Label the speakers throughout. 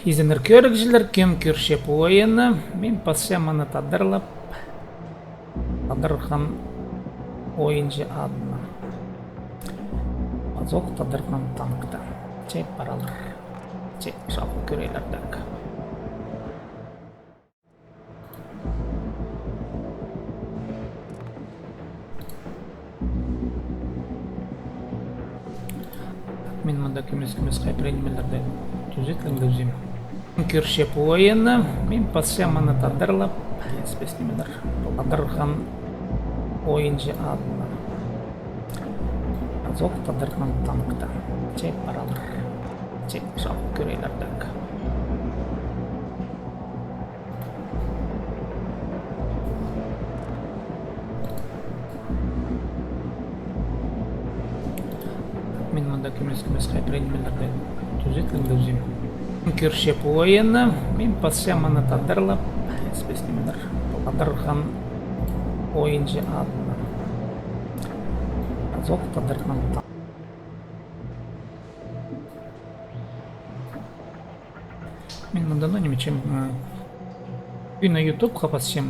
Speaker 1: Изенер көрікжілер кем көршеп ойыны. Мен пасшаманы тадырған ойынжы адына. Азоқ тадырған танкта. Чек паралар. Чек жалқы көрейлердік. Мен мұнда көмес қайпыренмелерді түзетліңді өзім. Көршеп ойыны. Мен пасшаманы тадырған ойынжы адына. Азоқ тадырған танкта. Чек паралар. Чек жалқы көрейлердік. Мен мұнда көмес қайпыренмелерді түзетліңді өзім. Көршеп ойыны. Мен пасшаманы тадырған ойынжы адына. Азоқ тадырған танкта. Мен мұнда немечем күні YouTube қапасшем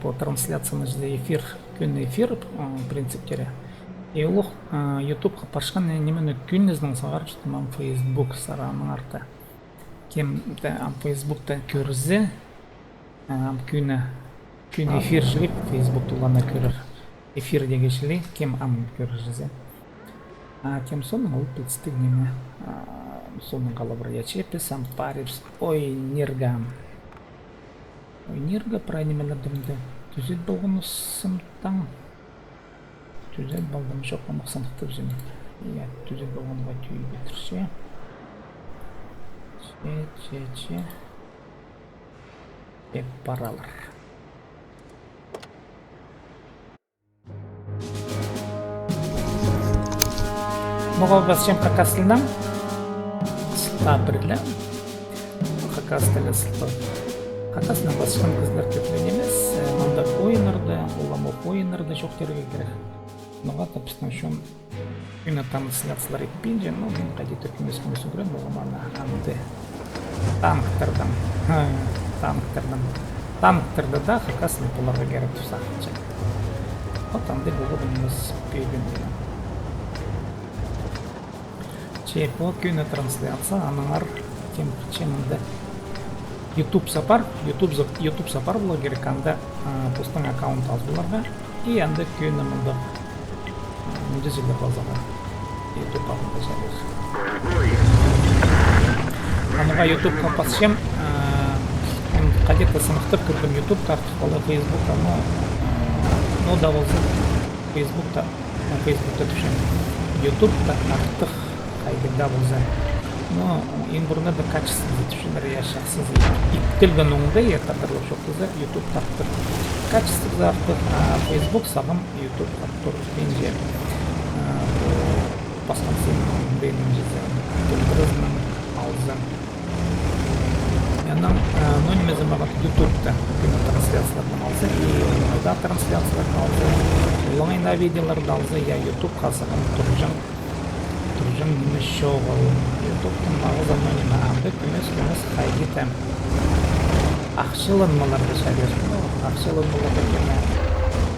Speaker 1: по трансляцияны жде эфир, күні эфир принциптері. И олық YouTube қапашқан немені күніздің сағар жүстім Facebook сараның арты. Кем Facebook'ta көрізі күні эфир жүріп Facebook тұлғана көрір. Эфир дегешілі кем көрізі. Кем соның ол петістік неме соның қалабыр ячепі сампарипс ойнерга. Ойнерга прайнемелердімді түзет болғыны сымтан. Түзет болғыны жоқ қамықсандықты бізім. Түзет болғыныға түйі бетірше. Деп паралар. Мұға басшем қақасылдан сылта бірлі. Қақасылы сылта. Қақасылдан басшым қыздар көпілен емес. Мұнда ойынырды, оламы ойынырды жоқ терге керек. Мұға тапсынан шон күні танысыляцылар екпейінже, мен қадет өкімес көрін болғыманы әмді танктырды да қақасылы бұларға керек тұсақ. Отанды бұғы бұнымыз пейбен болған. По күні трансляция аныңар темірчемінді YouTube сапар бұла керек анда постың аккаунт аз бұларға и анда күні мұнда мүнді зілді базаға YouTube ағында жарыр. Аныға YouTube қапасшем қадетті сынықтып көрдім YouTube тартық бала Facebook'та, но да болсы Facebook'та түшен YouTube'та артық қайдыңда болса. Но ең бұрында да качественді түшіндер яшақсыз иттілген оңды етардарлық жоқтызы YouTube тартыр. Качественді артық Facebook сағым YouTube тартыр бенже басқан сенің бейнің жезі төлбірізінің алзы. Яным нөмезім ағат YouTube'та күні трансляциялардың алзы и ойда трансляциялардың алзы олыңайна видеоларды алзы я YouTube қасығын тұржың немес шоғыл. YouTube'тың мағызаны неме әмді көмес қайгетім. Ақшылын мұларды шәлесін. Ақшылын мұларды кеме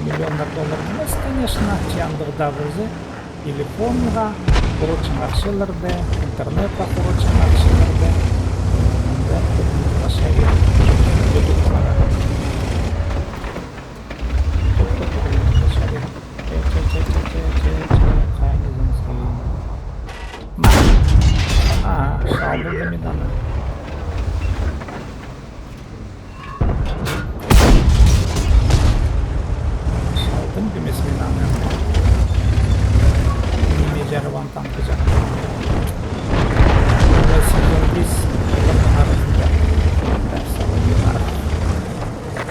Speaker 1: миллиондар доллар емес, конечно, жандығда бұзы. Телефонға құрылчын ақшыларды, интернетқа құрылчын ақшыларды. Мұнда көмесқа шәлесін. YouTube'тың аға. Şaldım da midana. Şaldım bir midana. Mejarı van tankıca. Burası biz yılların arasında ders alıyorlar.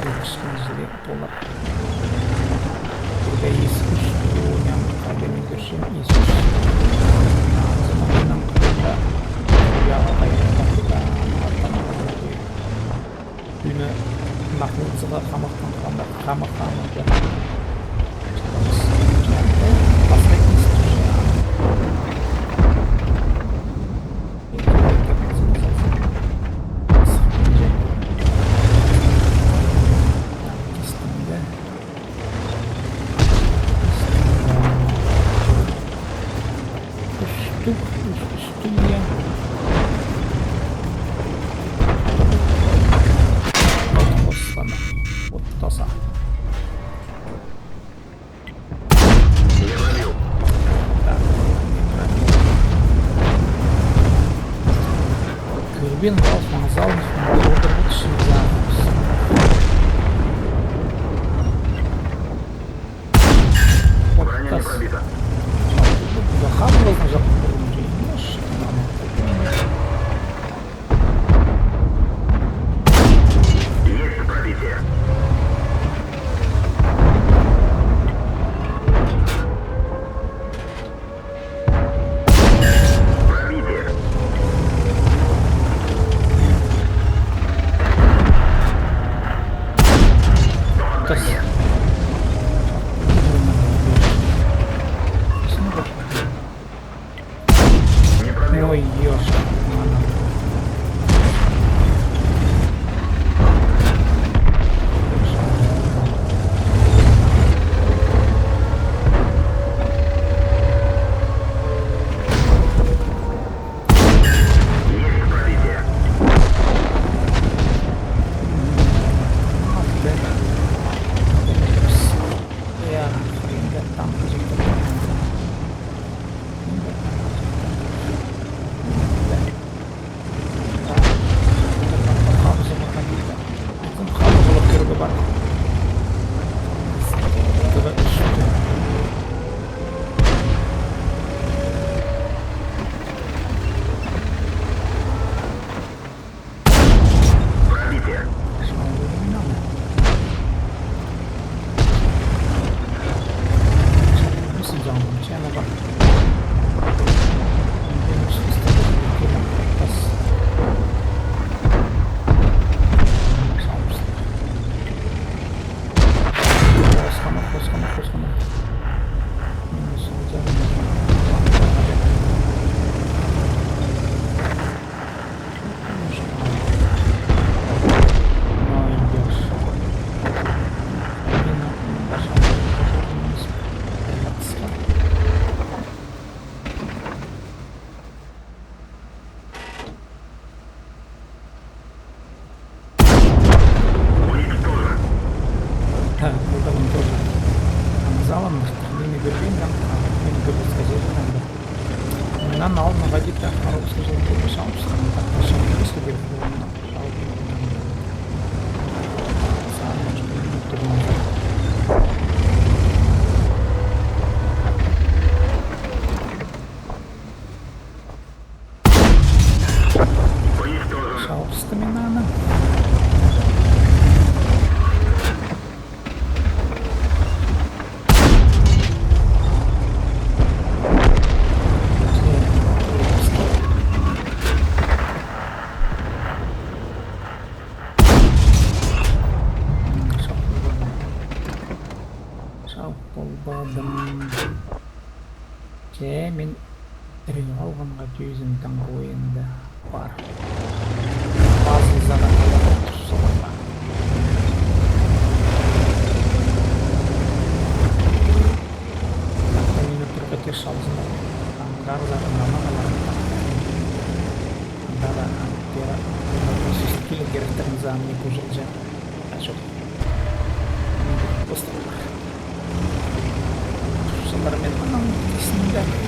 Speaker 1: Yetişkincilik dolar. Burada iyismiş. Yoğunyan kalemi görüşüm iyismiş. Zamanından kadar yağı ayırmakta Рубин, Галфман, Залман, Лодервуд, Шимзанус.
Speaker 2: Броня не пробита.
Speaker 1: Захапывал на запорожье. Ну, что нам
Speaker 2: Есть пробитие. Пробитие. Попадание. Не пробил.
Speaker 1: Ой, ёшка.
Speaker 2: Есть пробитие.
Speaker 1: Я хрен там
Speaker 2: Пробитие. Уничтожен.
Speaker 1: Да, это он тоже залом, стальными гребеням, а не говорю, сказать, надо. На на водить так, русский же не мешал, что он так пошел, если бы он пошел. Сам, что не трудно.
Speaker 2: Уничтожен.
Speaker 1: Шел стаминана. Полбадым. Мен үрей алғанға жүзімдің бойында бар. Bazı zararlar otursalar. Ini berpikir salsnya. Anggar zararnya malah. Antara antara posisi skill gerektir nizamni kuжилja. Açık. Просто. Sebenarnya memang istilahnya.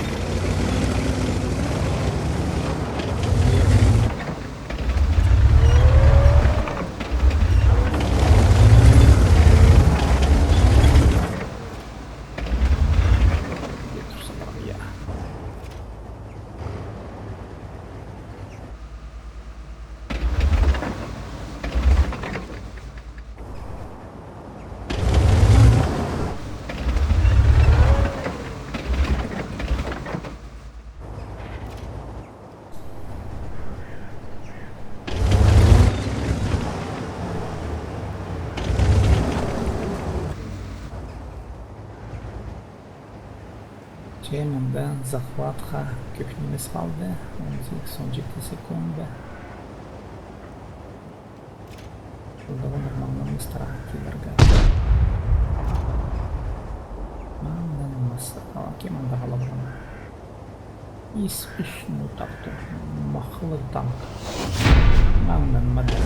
Speaker 1: Темында захватқа көпнемес қалды. 18-17 секунды. Жылдағы нормалынан мұстара келерге. Маңдан мұстара. Кеманда қалабырына. Испішну тақты. Мақылы танк. Маңдан мадан.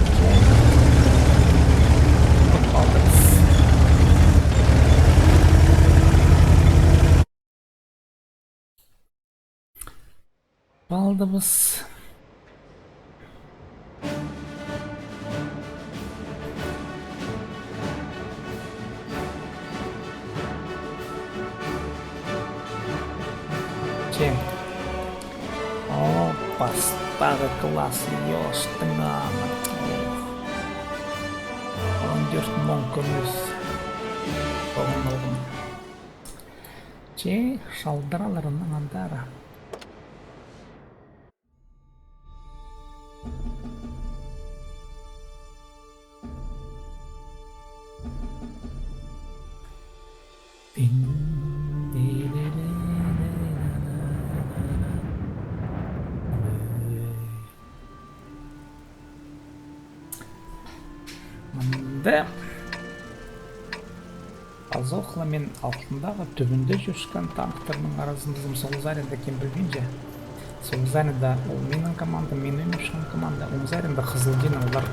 Speaker 1: Қалдырыз. Aldığımız Че. О, бастағы класс ёштың аны. 14 мың көмес. Оғын. Че, шалдыраларының андары. Мында Азохла мен алтындағы түбінде жүршкен танктардың арасында Солзаринда кем білгенже. Солзаринда ол менің команда, мен өміршкен команда. Солзаринда Қызылдин олар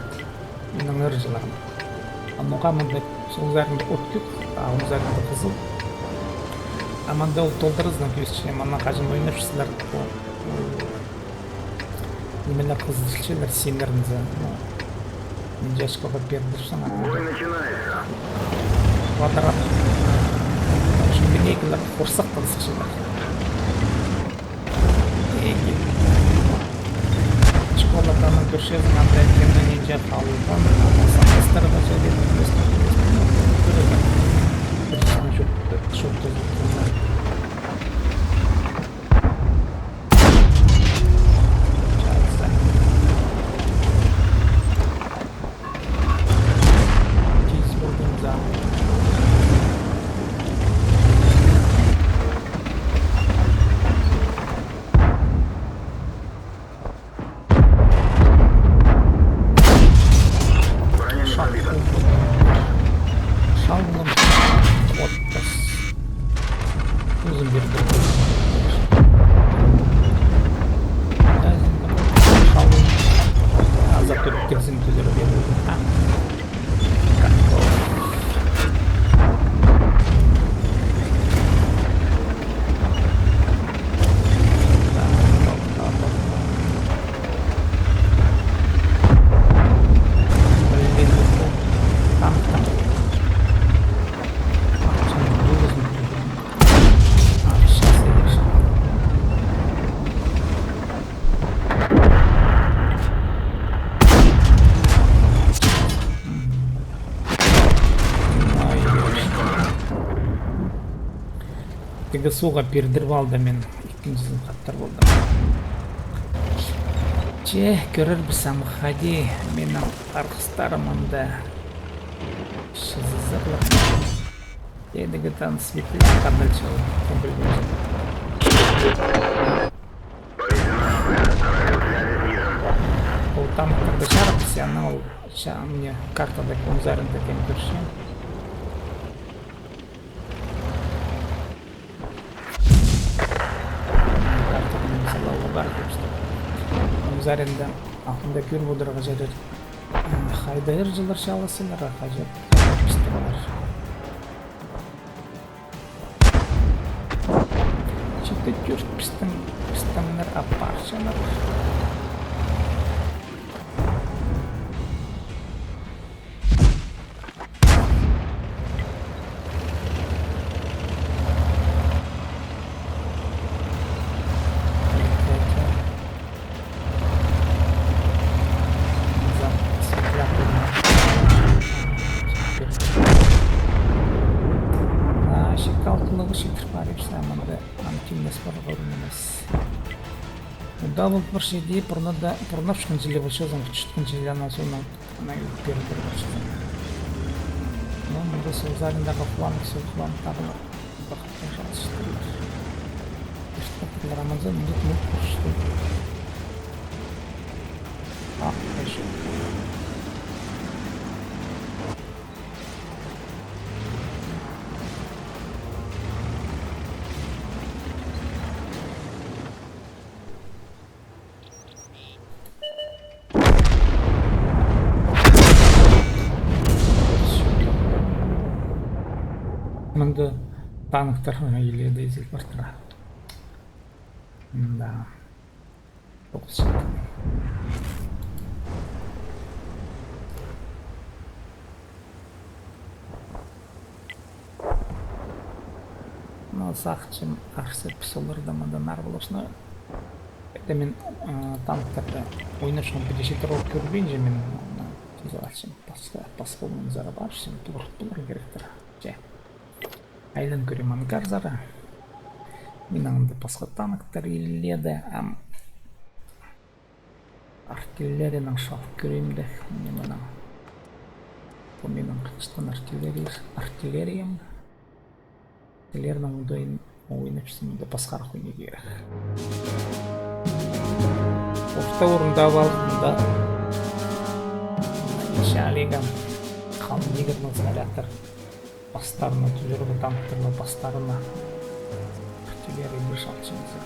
Speaker 1: менің ұржыларым. Амуға мында Солзаринда өттік, Солзаринда Қызыл. Аманда ол толдырыздан көзішіне, мана қажым ойнапшысылар. Немелі қызылшылар сенерінізі. Дядька пердышсан.
Speaker 2: Бой начинается.
Speaker 1: Квадрат. Şimdi neykiler korsak tanışıklar. Eki. Çikolatadan köşesi mandalina ninja kaldan. Sanatları da söyledi. Çok суға пердіріп алды мен екіншісін қаттар болды. Че, көрір бісам хади менің арқыстарымында шызызырлық. Едігі таныс бекілі қадыл чау. Ол танықтарды шарап сені ол мне картада көмзарында кен көрші. Заринда ақында көр бұдырға жадыр. Хайдайыр жылыр шалысылар қажет. Пістіралар. Чекті түрт пістімнер апаршанар. Дабыл бір шеде пұрнап шықын желе болшазын, күшіткен желе анасуына ана көріп болшазын. Мұнда сол зарындағы құлан тағылар. Бақытта жалшықтырылар. Күшіттірлер амазан мұндық мұлт көршті. Қайшы. Мұнды танықтарға еледі езіл бартыра. Да. Тоқыз шықты. сақчым қарсы псолырдамадан ар болосына. Это мен танктарда ойнап шығын педешеттер болып көрбейін же мен тез алашым пасқолмен зара баршым тұғырттылар керектір. Же айлын көрем ангар зара. Мен аңды пасқа танктар еледі. Артиллерияның шалып көремді. Бұл менің қыншытқан артиллериям. Артиллерияның ұдайын ойнап шығын пасқарақ ойне керек. Орта орында алдында шалегам қалын негірдің снарядтар бастарына түзіргі танктарына бастарына артиллерия бір шалшымызы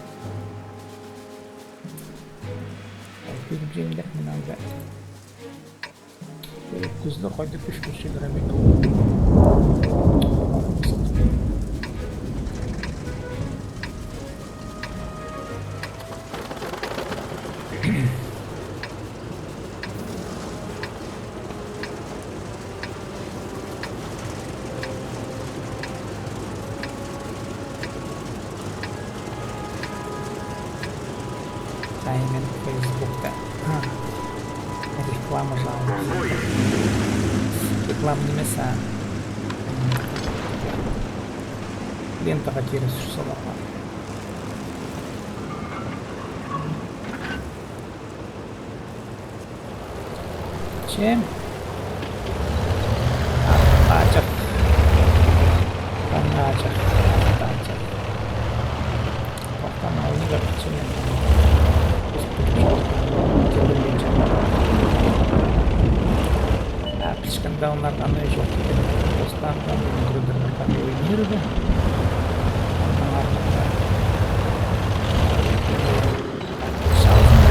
Speaker 1: көріп жеңдер мен аңда көзді қойды күш көршелер әмет мен Фейсбукта реклама жалды. Реклама немесе лентаға теріс ұшсаларға. Чем? Ачақ. Ачақ. Тоқтан ауылыға күтсемен. Пішканда онlardan ne жоқ екен достардан өндірдірмекten ойнерді онның артында шалзын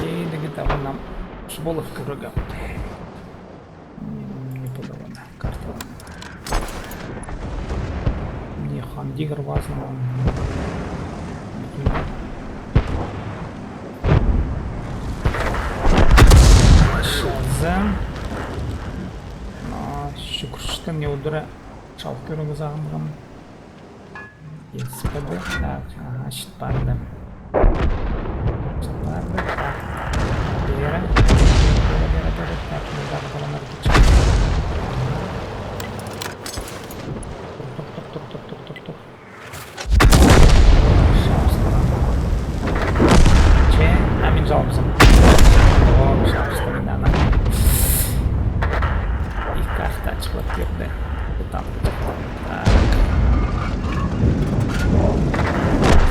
Speaker 1: дейдігі табынам шыболық көрігім не подавана карталана не хандигр вазным шүкіршті не ұдыры шалып көрігі зағымғым еспеді ашыт барды бері әмін жалымсың çıkıp girdi. Tam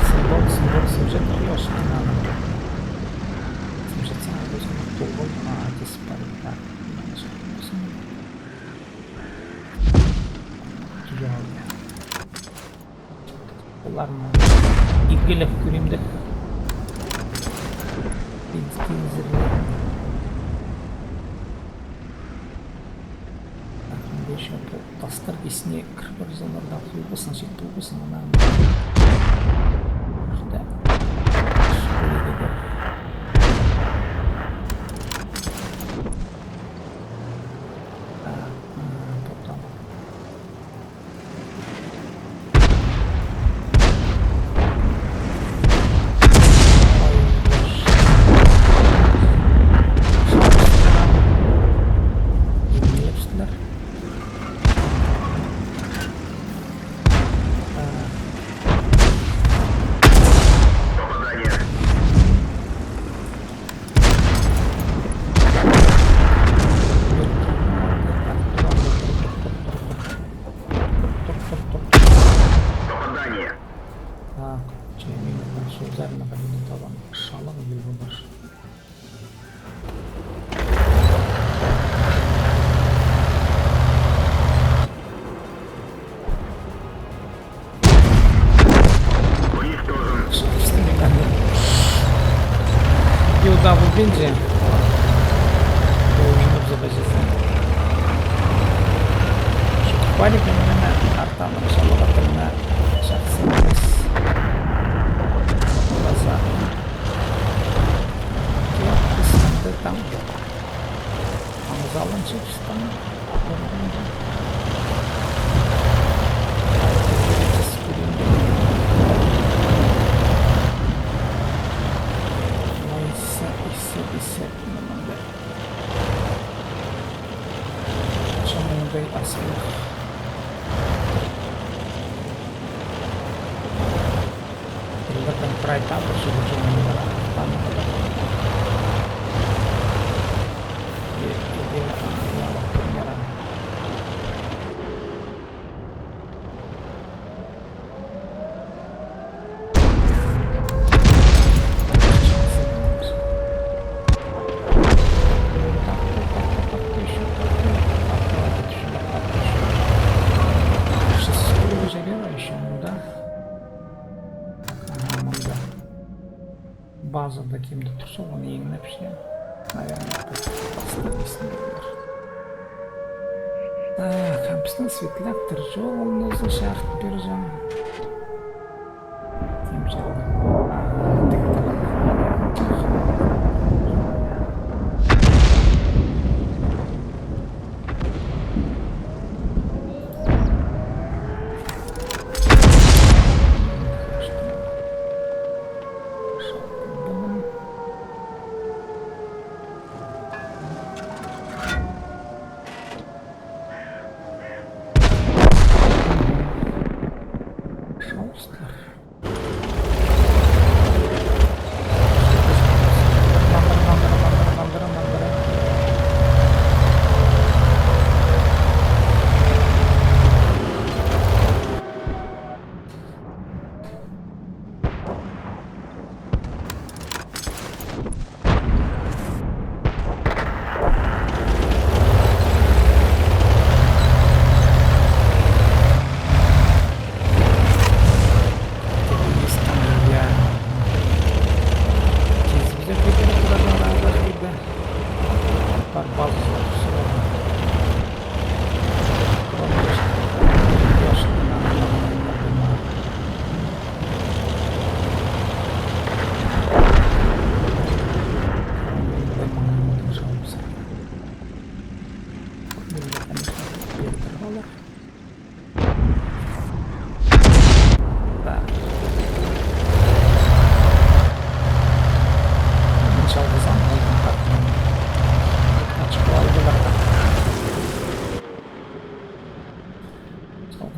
Speaker 1: Symbol symjet już nie mamy. Symjet cały jest długo, a to spali tak. Güzeldi. Bunlar mı? İlgili fikrimde. Тастар есіне кіріп заларда құйбысын, жет тұлғысын анағын. Құрда. Шықылы деді. Топтамы. Удав убинже. Oyunu zapacağız. Şu balik önüne artan inşallah batırına şahsımız. Baza. Yok kısmında tam. Anızalın çıkıştan. right up, şurada tamam. Bazıda kimde tursa onu yayınlayıp şey. Так, обычно светлятор жол за шахт биржам.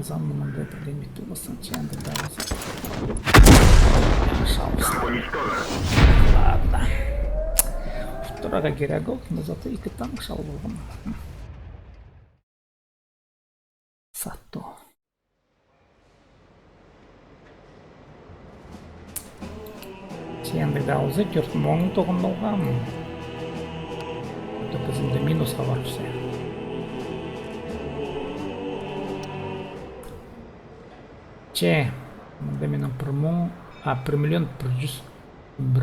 Speaker 1: Замом это лимит Лос-Анджелеса дался. Ладно. Вторая герагок, но зато и танк шалвом. Сато. Сенде даузе төрт моң тогындалган. Это безинде минусга бар все. Че, мында менен 1 миллион 100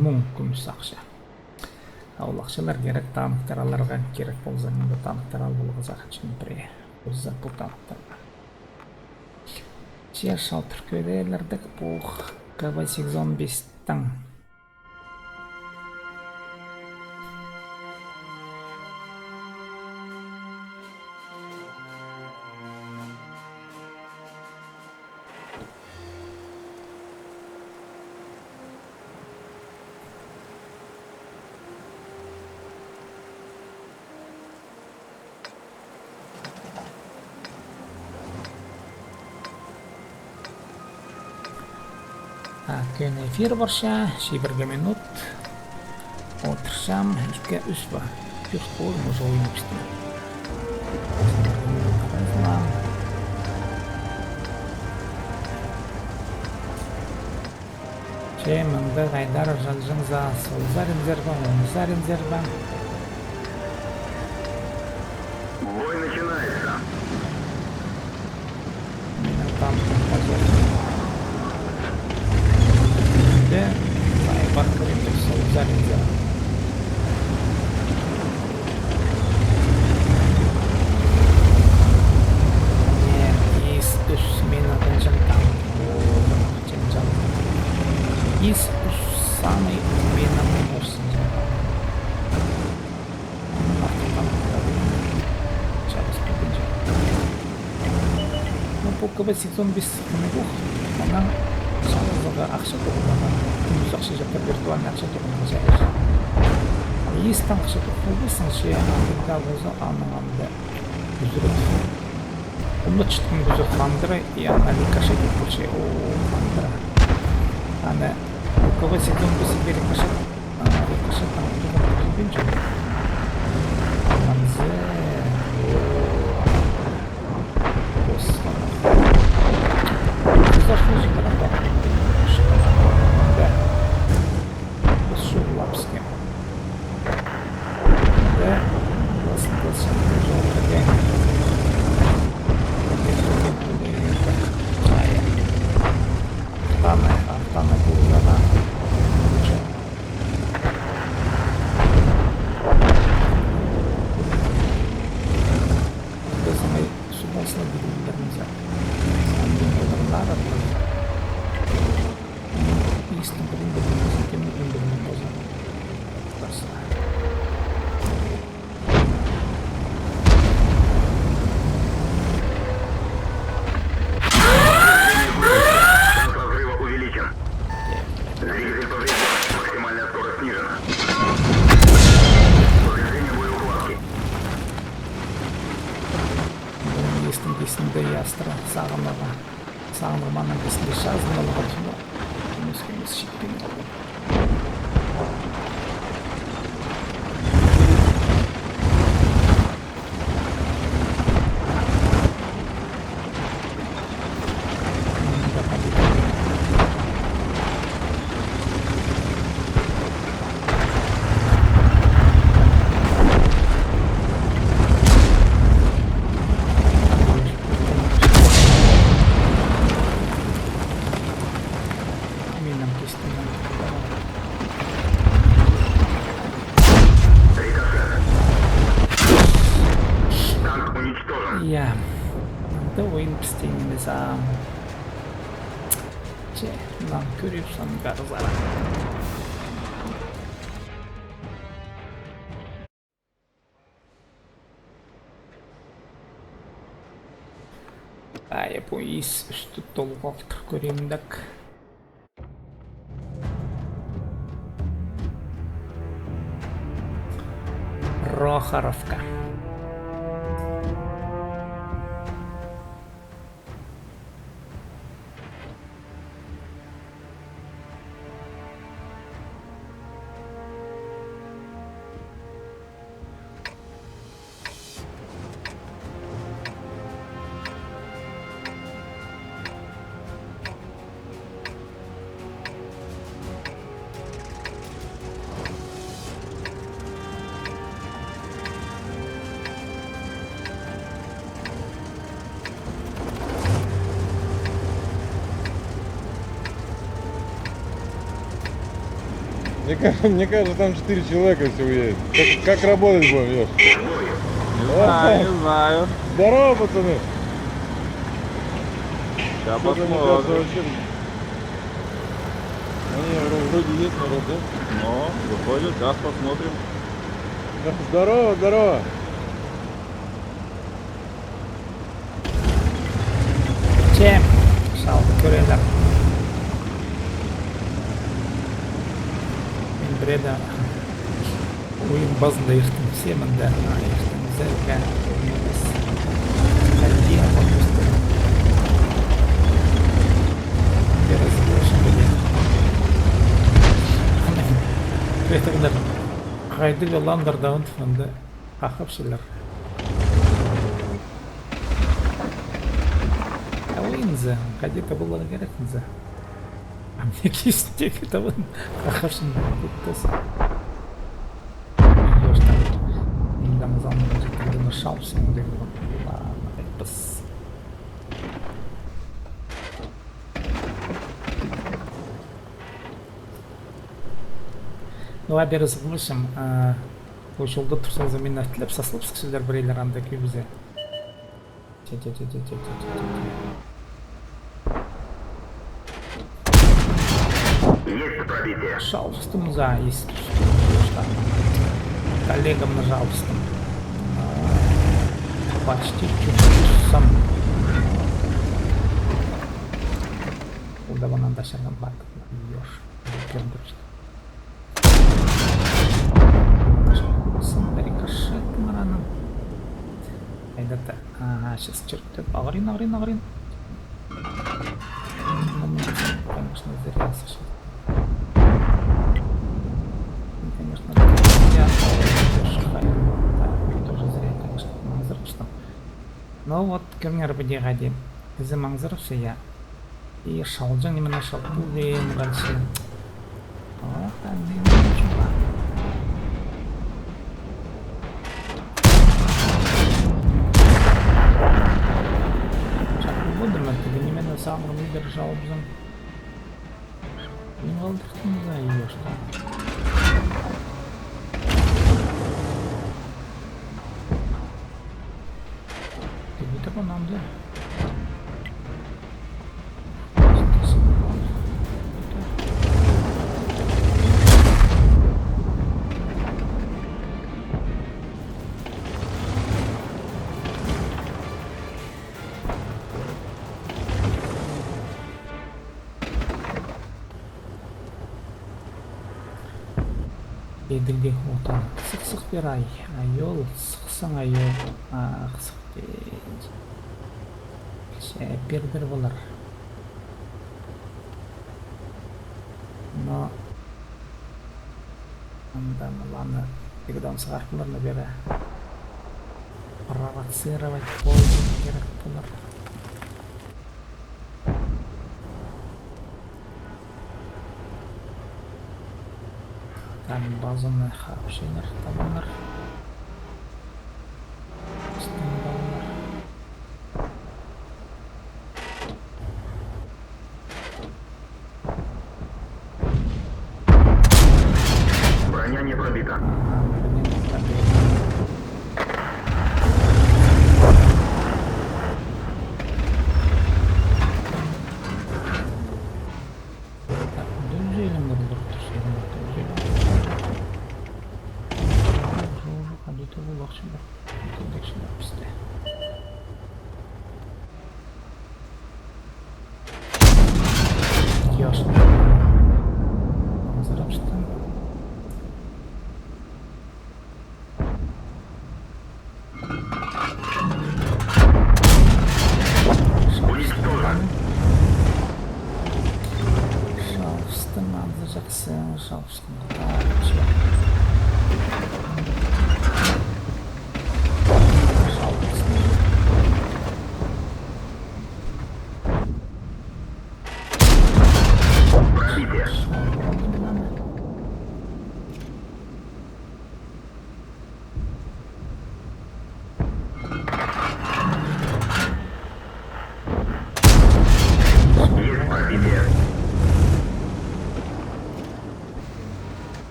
Speaker 1: мың күміс ақша. Ал ақшалар керек танктар аларға керек болса, мында танктар ал болғыз ақшын біре. Өзі бұл танктарға. Че, шал түркөйлерлердік бұл КВ-815-тің. Көн эфир барша, шибірге минут. Отырсам, үске үс ба. Үс қолым ұзы ойын үсті. Че, мында ғайдар жалжың за солзарин зерба, онзарин зерба.
Speaker 2: Бой начинается.
Speaker 1: Менің там позор. Saya bakıyorum solzarınca. Из усмена кончанта. Из самой умена мощности. Ну, пока бы сезон без книгу, она ақша тоқылдаған, күндіз ақша жапта виртуальный ақша тоқылдаған жайыр. Естен ақша тоқылдысын ше, аңында болса, аныңамда үзіріп. Оны чыткын үзір қандыры, и ана ликаша кетпілше, о, қандыры. Ана Кого секунду себе рикошет. Рикошет там рикошет. Манзе. Господи. Зашло шоколада. Да. Шулапский. Да. Классно. Желтый. Артана Гулгана. Это самый субботный день нельзя. Надо истинно с кем не поздно.
Speaker 2: Шанс разрыва увеличен. Двигатель поврежден. Максимальная скорость снижена. Повреждение боеукладки.
Speaker 1: Есінде ястра сағын романның есінде шазын алған түні өскеміз шекпен қалды.
Speaker 2: Танк уничтожен.
Speaker 1: Ja, da oyun lan görüyorsan garzara. Bu üstü dolu koltuk göreyim dak. Roharovka.
Speaker 3: Мне кажется, там 4 человека всего есть. Как работать будем, Ёж?
Speaker 4: Не знаю.
Speaker 3: Здорово, пацаны.
Speaker 4: Сейчас
Speaker 3: Что-то, мне кажется,
Speaker 4: посмотрим.
Speaker 3: вообще... Они вроде есть народ, да?
Speaker 4: Ну, выходит, сейчас посмотрим.
Speaker 3: Да, здорово, здорово.
Speaker 1: Чем? Sağlık görevler. Ben buraya oyun bazında yırttım. Sevmem de. Yırttım. Güzel. Kalbiye bakmıştım. Biraz başım böyle. Это kadar kaydı yollandır dağın tıfında. Kalkıp şeyler. Ойынза, где-то было горятнза. А мне кистик это вон хахашин кутос. Идёшь там, Дамазан может когда нашался, он говорит, ладно, пос. Ну, бері зғылышым, о жолда тұрсаңыз мен әтіліп, сасылып сықшылар бірейлер анда көбізе.
Speaker 2: Есть пробитие.
Speaker 1: Пожалуйста, муза, если что. Коллегам, пожалуйста. Почти чуть-чуть сам. Куда вы надо сейчас на бак бьешь? Рикошет мараном. Это, ага, сейчас черт, агрин. Конечно, зря сейчас. Ну вот, кемнер бедега дейм. Бізді маңзырып я. И шалжың немені шалпыл дейм ғалшы. О, қандай маңжыға. Шақыл болды ма? Тегі немені сағырым егер жалбызым. Не қалдықтың за ее что? Тебе-то по нам, да? Едігде отан қысық бер айол сықсың айол қысық бер шәпердір болар но анда мыланы егдам сығарқыларына бері провоцировать болу керек болар там базаны хапшенер табаныр
Speaker 2: Броня не пробита.
Speaker 1: Ясно. Зарабштан. Шалфстың аңды жақсы, шалфстың қытарчы.
Speaker 2: Пробитие. Есть пробитие.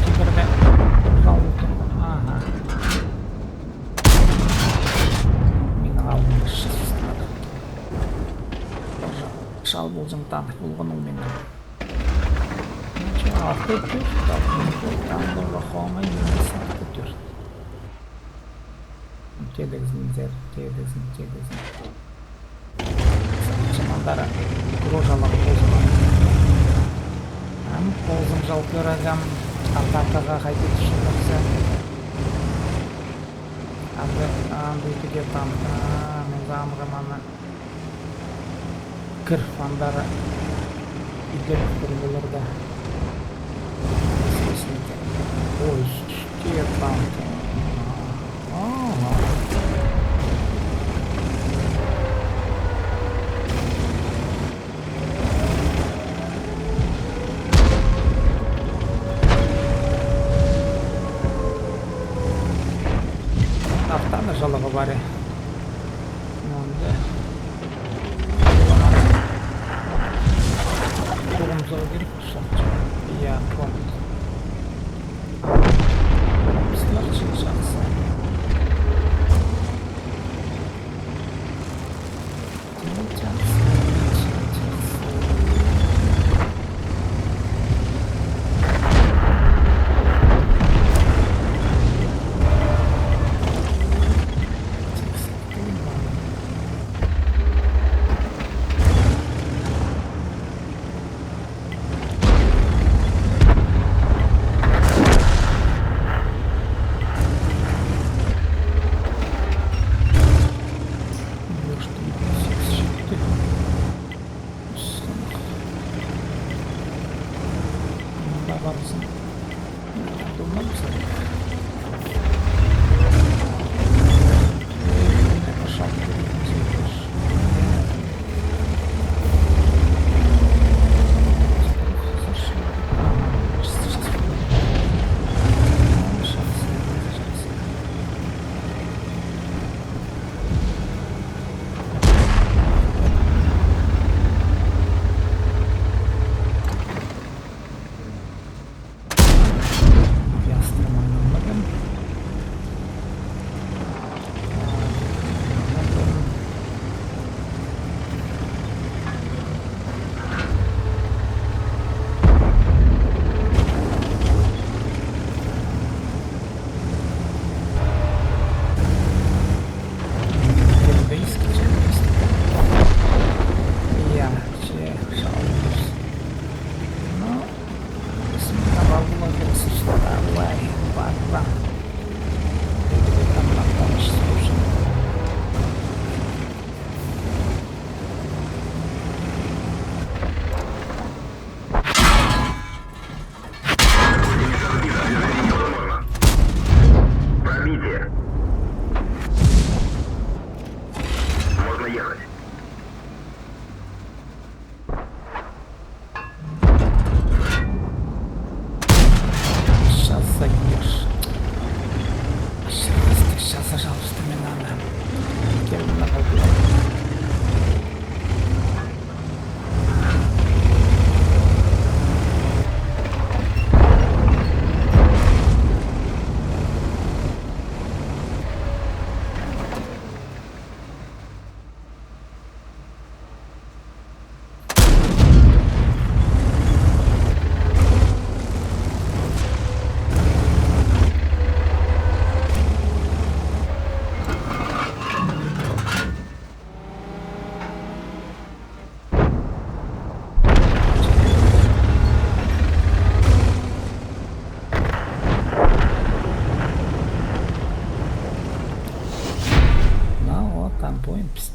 Speaker 1: Киберде жал отыр. Ага. Менің алдымда шыстады. Шал болжың танық болған ол менің. Ничего, авто төрт. Там да қоңай емес авто төрт. Тедігізмендер, тедігізім. Чамандары рожалығы қозылған. Қозым жал көрәгім. Артақаға қайтып шындықсы. Аңды етіге тамды. Мен замғым аны. Кір фандары. Игілік бір болырда. Ой, шке тамды. Автаны жалығы бары. Құрымызығы керек ұшақчы. Иә, комнат. Сларчы жақсы.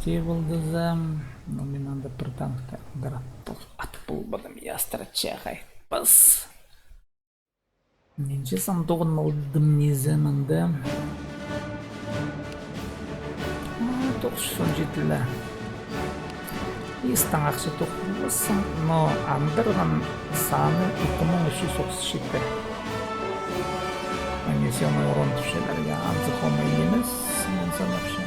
Speaker 1: Севылдызым. Ну, мен анда бір танкта атып болбадым. Ястрачахай. Бас. Ненче сандығын алдым незім анда. 917. Истан ақшы тоқтылысың. Но андырған саны 2337. Нанесенный урон тушелерге анзықомай емес. Мен санапшын.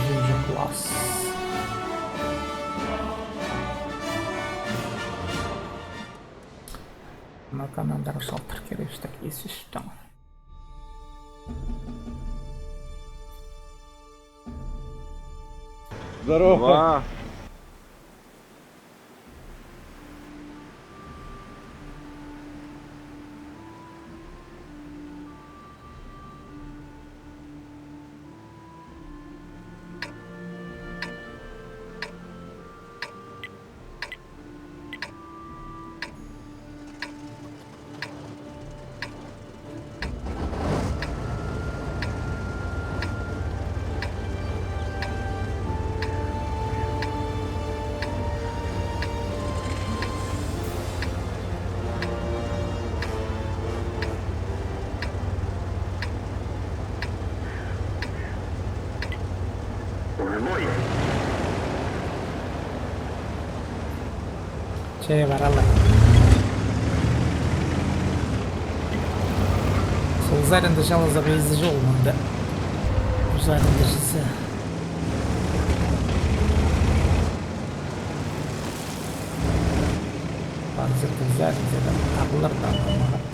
Speaker 1: Жүзі класс. На каналдар шалтыр керештік есіштің.
Speaker 3: Здорово.
Speaker 4: Ва.
Speaker 2: В бой.
Speaker 1: Че баралы. Сол заринді жалызы бейзі жол мұнда. Заринді жысы. Банзырды заринді табылыр да мағат.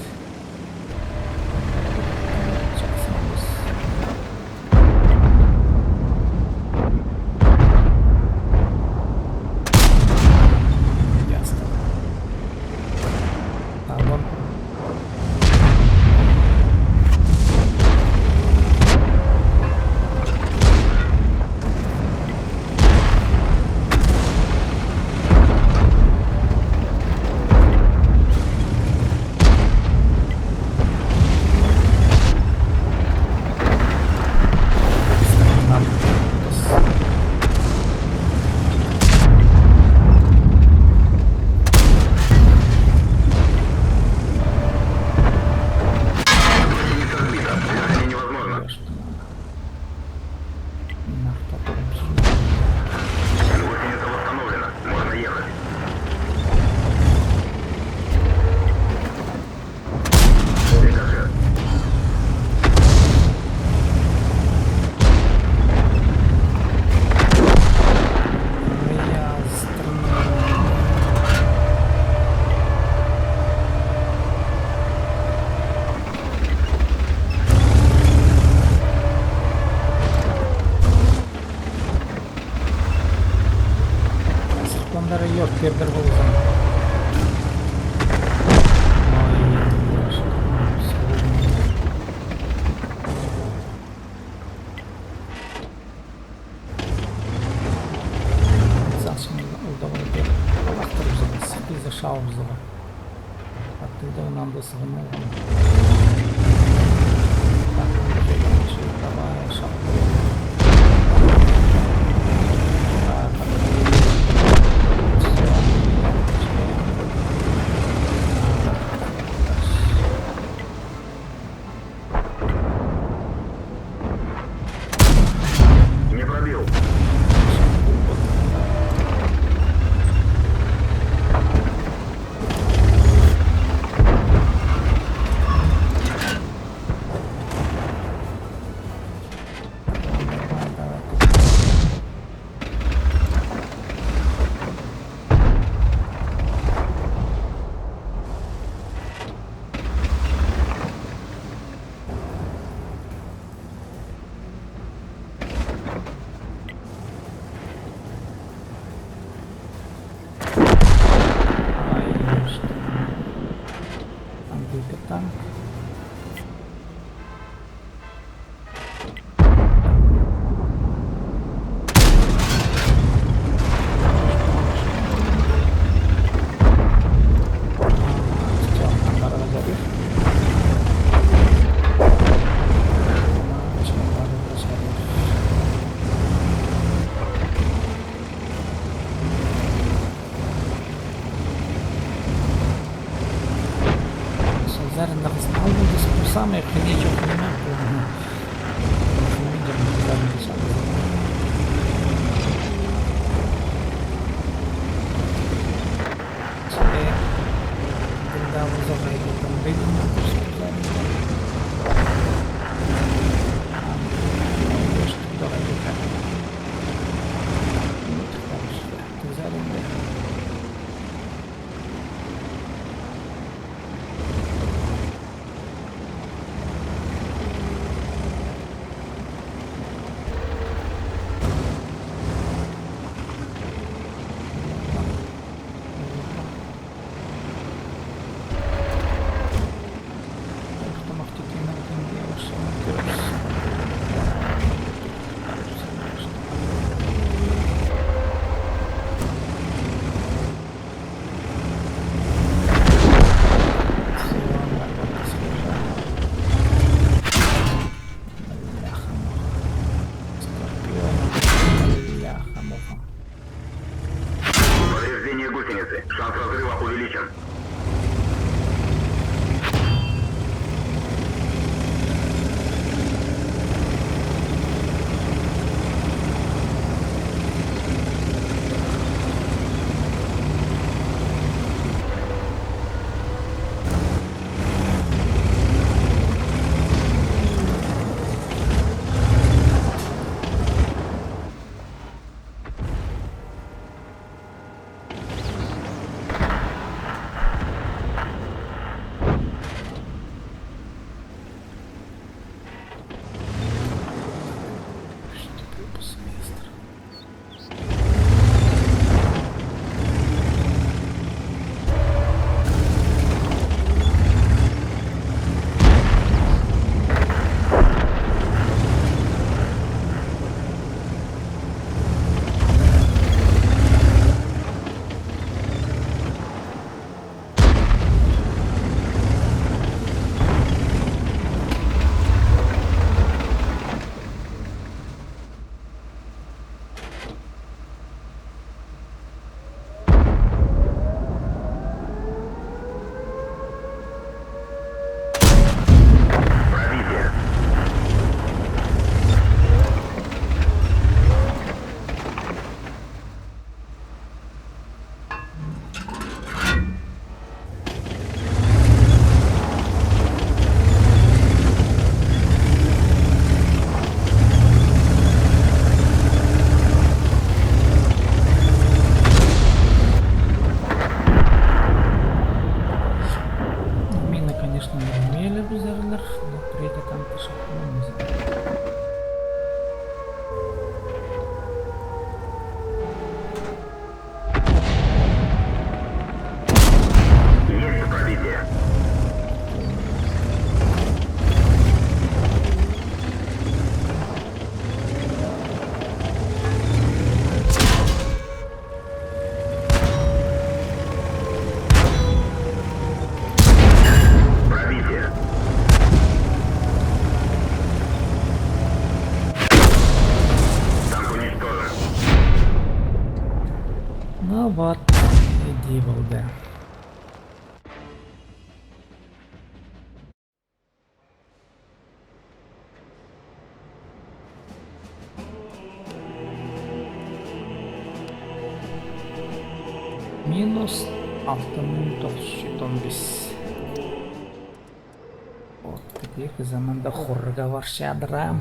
Speaker 1: Yok, perder bolacağım. Zaten orada var bir baktıracağız. Biz de şahımız var. Hatta ondan da sıvım oldu.
Speaker 2: Не пробил.
Speaker 1: самое, ничего понимать. Когда вы заходите, там выйдем,
Speaker 2: Повреждение гусеницы. Шанс разрыва увеличен.
Speaker 1: Ну вот, иди, балда. Минус 6915. Вот таких заманда хорга варшадра.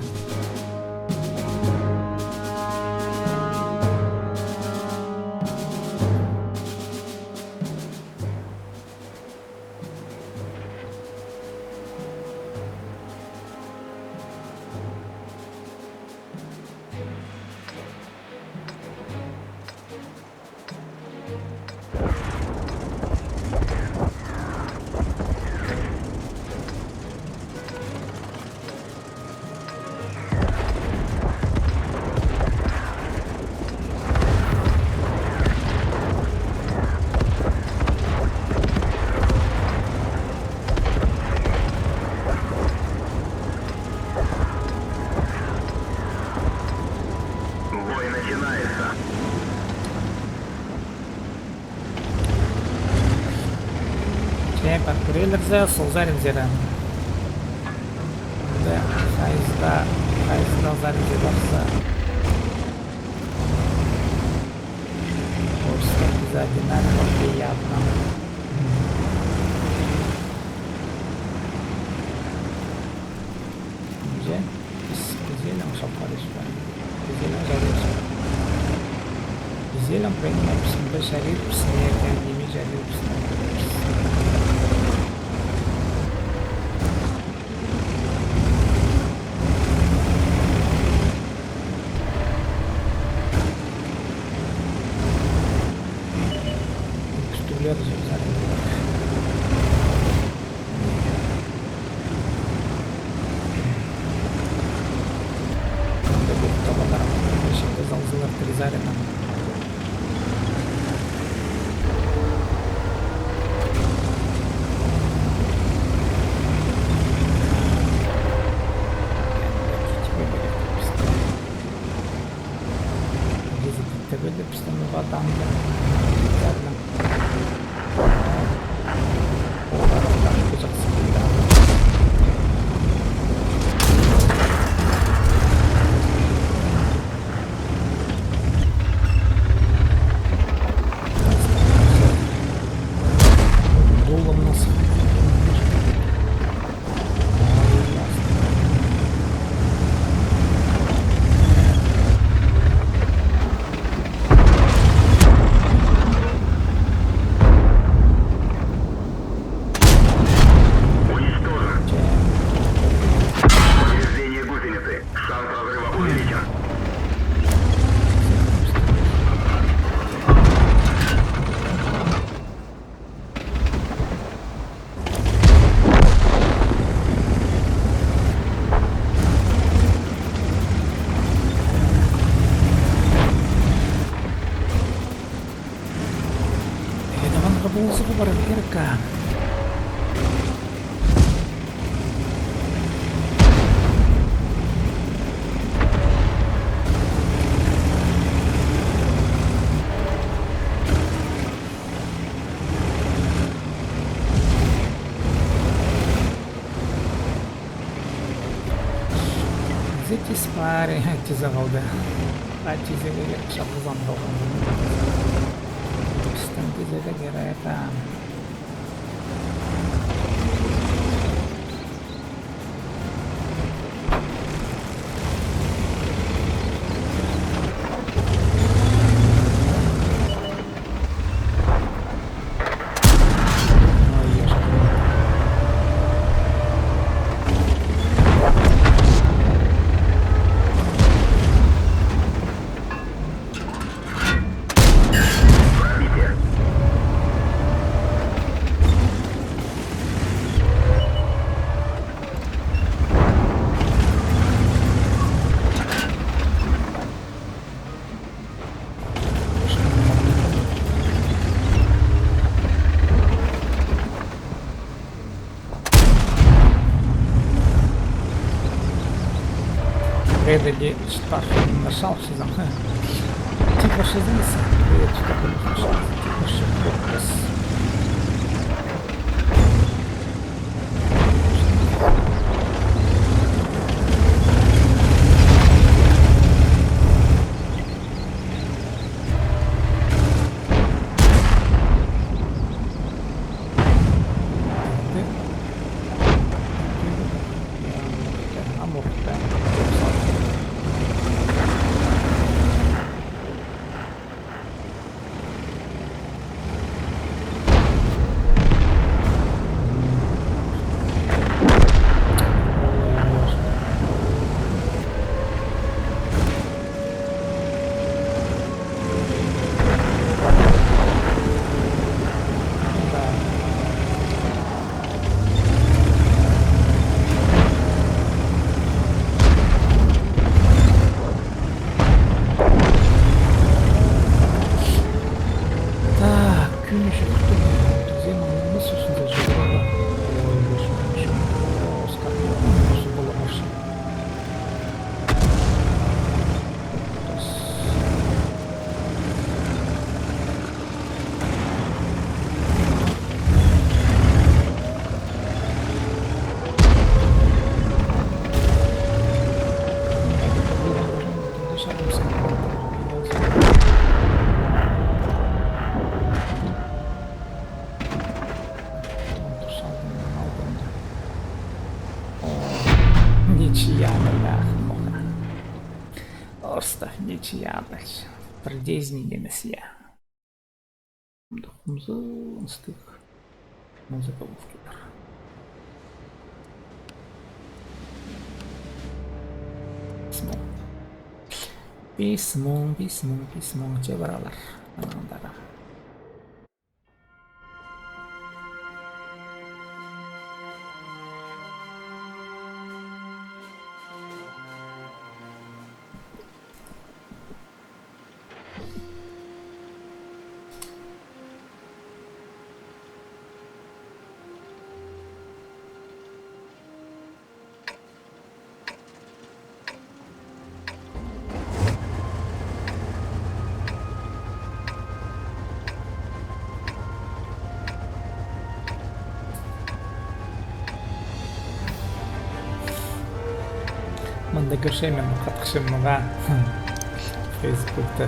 Speaker 2: Бой начинается.
Speaker 1: Şey bak buraya da güzel sol zalim zira. Қайызда заряде барса. Хочется одинаково приятно. Где? Зелем шапкалыш бар. Зелем жарыш. Зелем прямо письма шарит письма екен, деми жарит письма. Bolsa para vir cá. Эти спары, эти заводы, эти заводы, чтобы зомбованы. Bize de gerek ha. Ele está na salsa, tipo assim, ele está com tipo assim, ничья дальше. Трудезней демес я. Духымзы ынстык. Музыка уфтылар. Письмо, чебаралар. Анандара. Мындагы мен қатқышымға Фейсбукта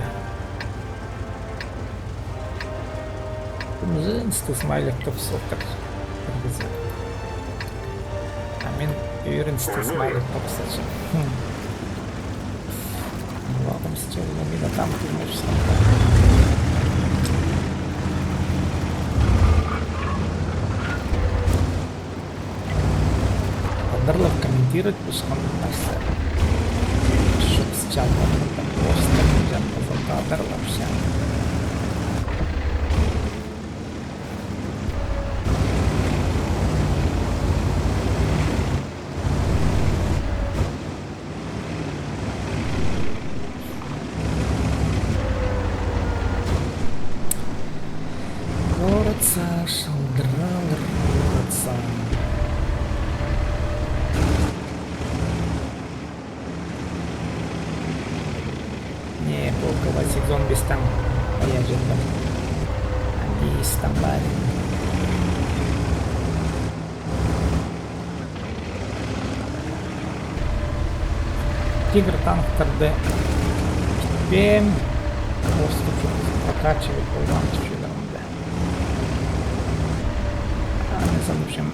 Speaker 1: жынысты смайлик топсылтыр кіргізіп. А мен үйріністі смайлик топсылшы. Ладно, сейчас я там думаешь, Надо комментировать, пускай нас чтоб сейчас там просто нельзя вообще. Городца, шалдрал, городца. Не, полковать зомби там, а я же там. Они стамбали. Тигр танк ТРД. Пем. Просто прокачивать полванчик. В общем,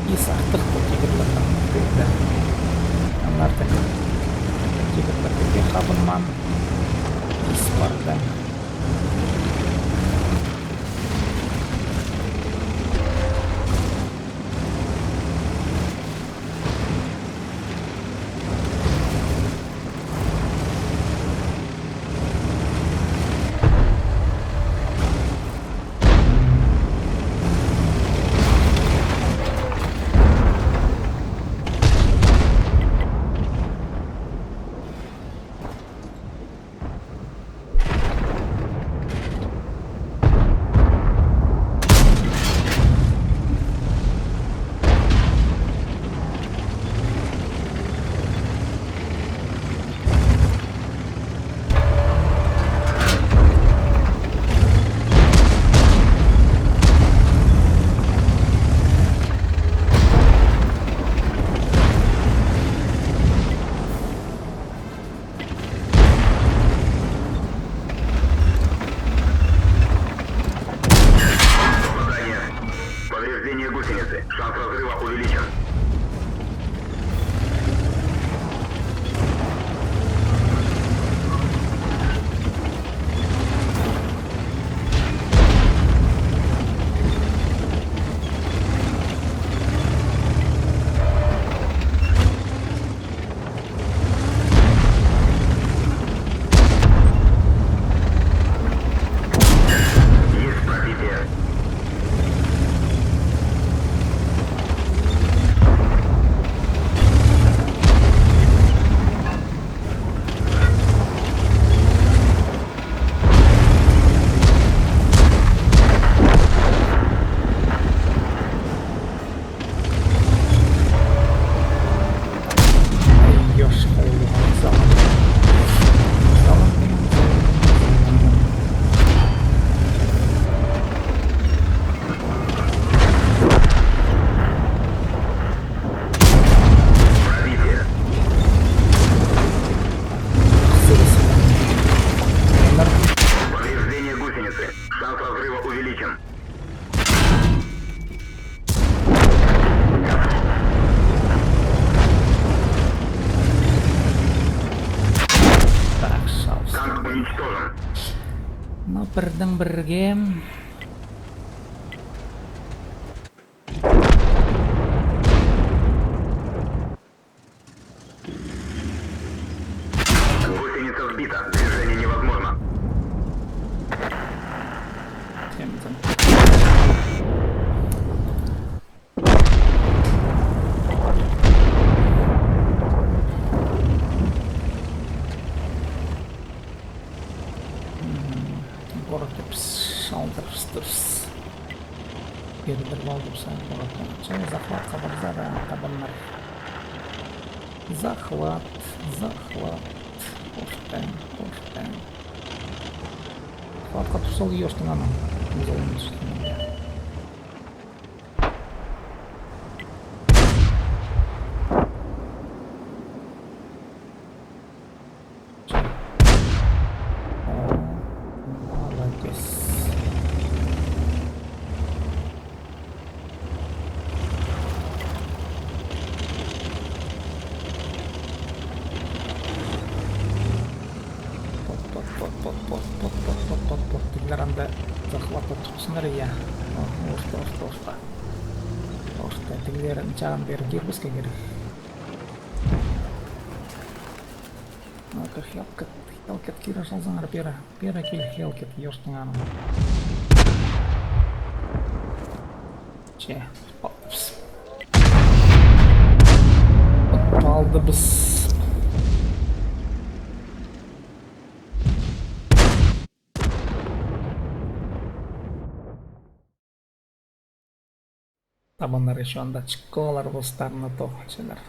Speaker 1: и сахтых тигрлардан кырды. Анларда тигрларда хабынман испарда.
Speaker 2: Шанс разрыва увеличен. Есть пробитие. Повреждение гусеницы. Шанс разрыва увеличен.
Speaker 1: Так, шалс. Мына бірдің бірге.
Speaker 2: Гусеница сбита. Движение невозможно.
Speaker 1: Темізім. Шалдырыстырс. Бердір балдып сайын қоратын. Және захват қабырзары қабынлар. Захват. Қоштайм. Захватқа тұрсал ешті ғана. Мұзалын үстінен. Анда захватта тұрсындар, иә. Орта. Тегілерін жағын бері кербізге керек. Налка Хелкет кері жалзаңар бері. Бері кел Хелкет, ешінің анын. Алды біз. Табандар еще анда чиколар бостарына тоқчылар.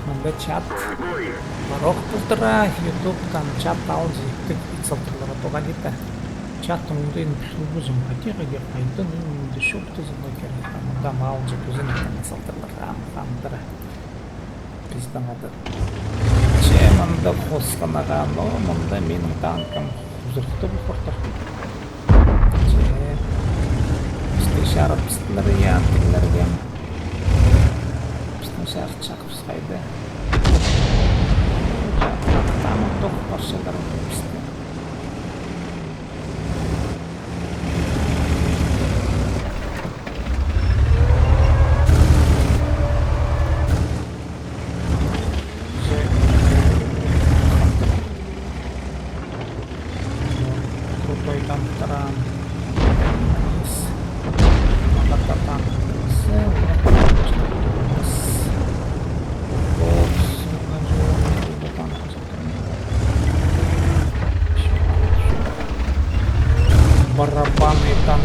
Speaker 1: Мында чат. Барох бұлдыра, YouTube-тан чат алды. Итсалтырлары тоға дейті. Чаттың ұнды ең күлбізім қатиға кеп қайдың ұнды шөпті зыңға керек. Мұнда мауылжы көзін еттен итсалтырлары қамдыра. Біздің ады. Че мұнда қосқанаға, но мұнда менің танкам құзырқты бұқыртыр. Че бізді шарып пістілері янтылерге. Біздің шарып шақып сайды. Там toch паршадар болмысты. Крутой танктаран. Барабанный танк.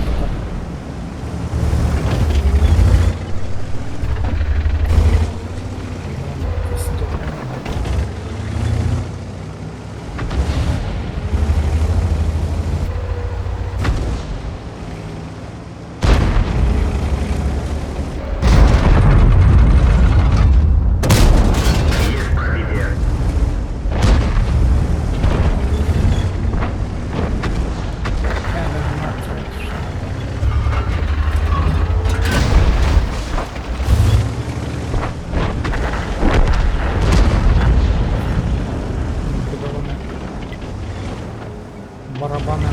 Speaker 1: Барабаны.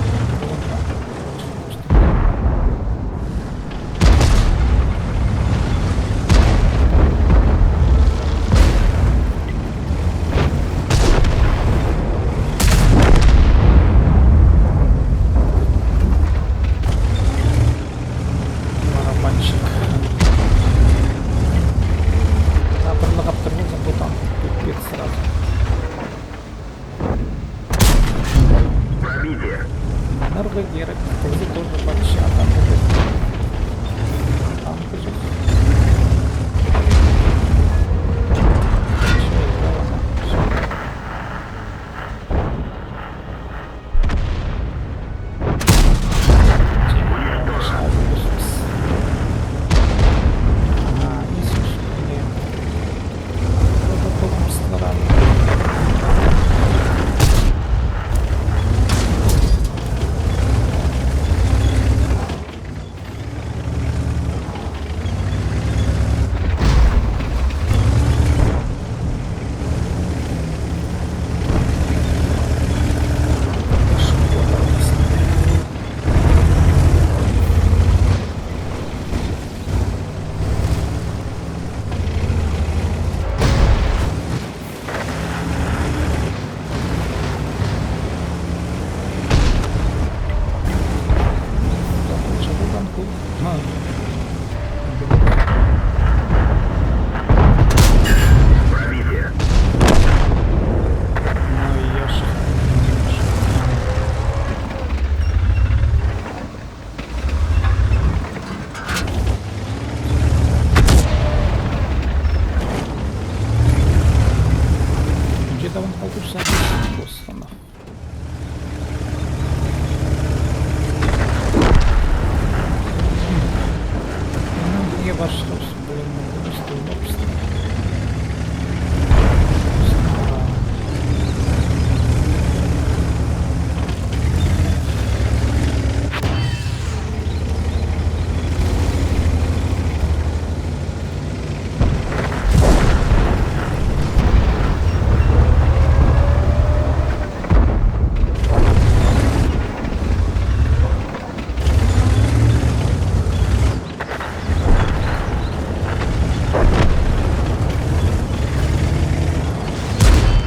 Speaker 1: Энерго керек, тоже вообще там будет. Там будет. Всё сделано. Всё.
Speaker 2: Пробитие.
Speaker 1: Где-то он получится просто. Я ваш блин, просто удобство.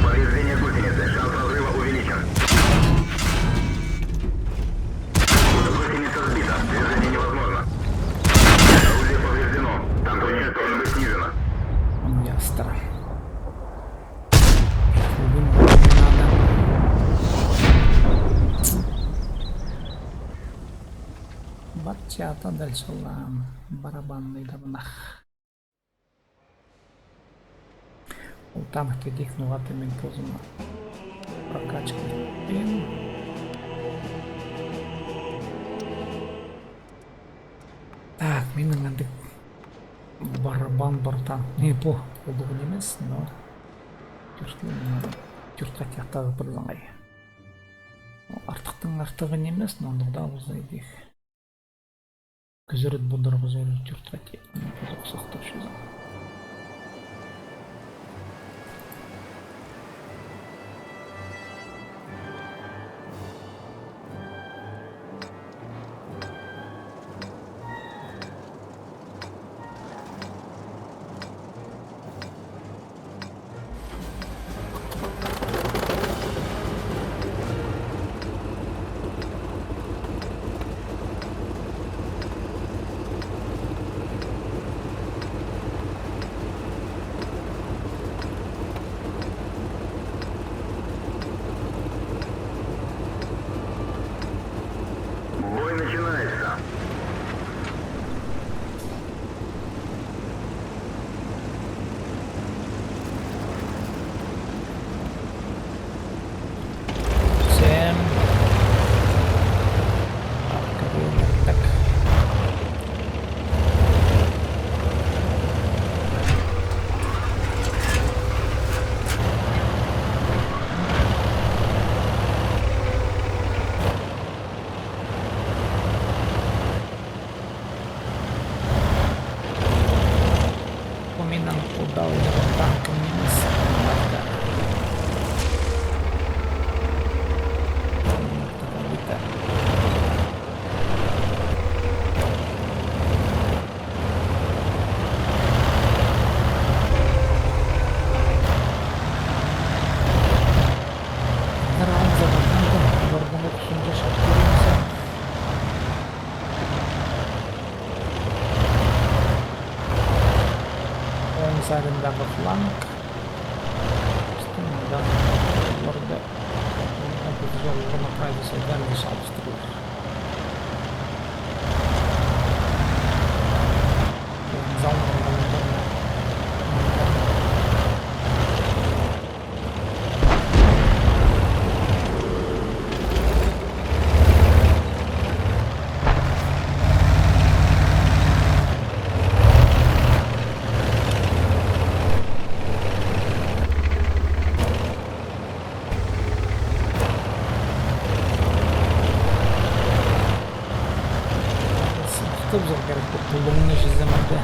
Speaker 2: Повреждение гусеницы. Шанс разрыва увеличен. Гусеница сбита. Движение невозможно. Орудие повреждено. Там точность должна быть снижена.
Speaker 1: Ястра. Вымыть не надо. Бачата дальше лам. Барабанный давнах. Ол танкты дихнуватымен позуна. Прокачка. Так, менің андық барабан бар танк. Не бұл қолдығын емес, но жұртқа тияқтағы бір заңай. Артықтың артығын емес, но ондықда ұзайды. Күзірет бұлдар ғызыры жұртқа тияқтың бұзық сақтап шызын.
Speaker 2: Бой начинается.
Speaker 1: Всем. Так. Упоминал, удал его танком минус. Sarınдағы фланг. Üstünde orada biz yolunu kaydıysa gelmiş alıştırılır. Çok gerek bu bulunmuş izlemede.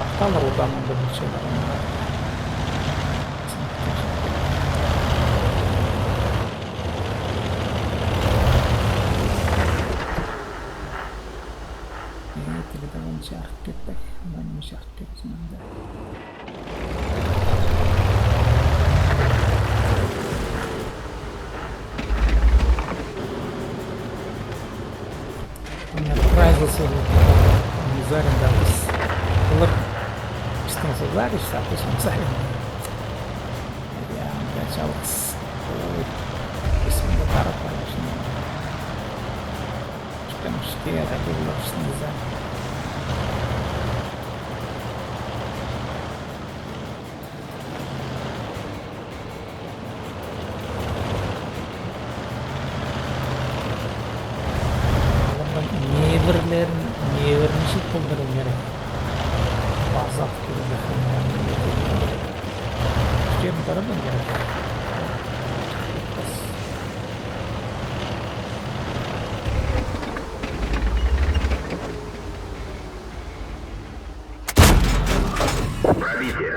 Speaker 1: Aktarlar oradan da bir şeyler onlar. Evet, bir de bunu çarpıp gitmek. Ben mi çarpıp gittim de. У меня празился не зарен, да, лыр пистонса зариш, а пусть зарен. Я качалась. Письмо тара, конечно. Потому что я так и лучше нельзя. Never'in şey kullanırım gerek. Bazı akıllı da şey bu tarafa mı gerek?
Speaker 2: Пробитие.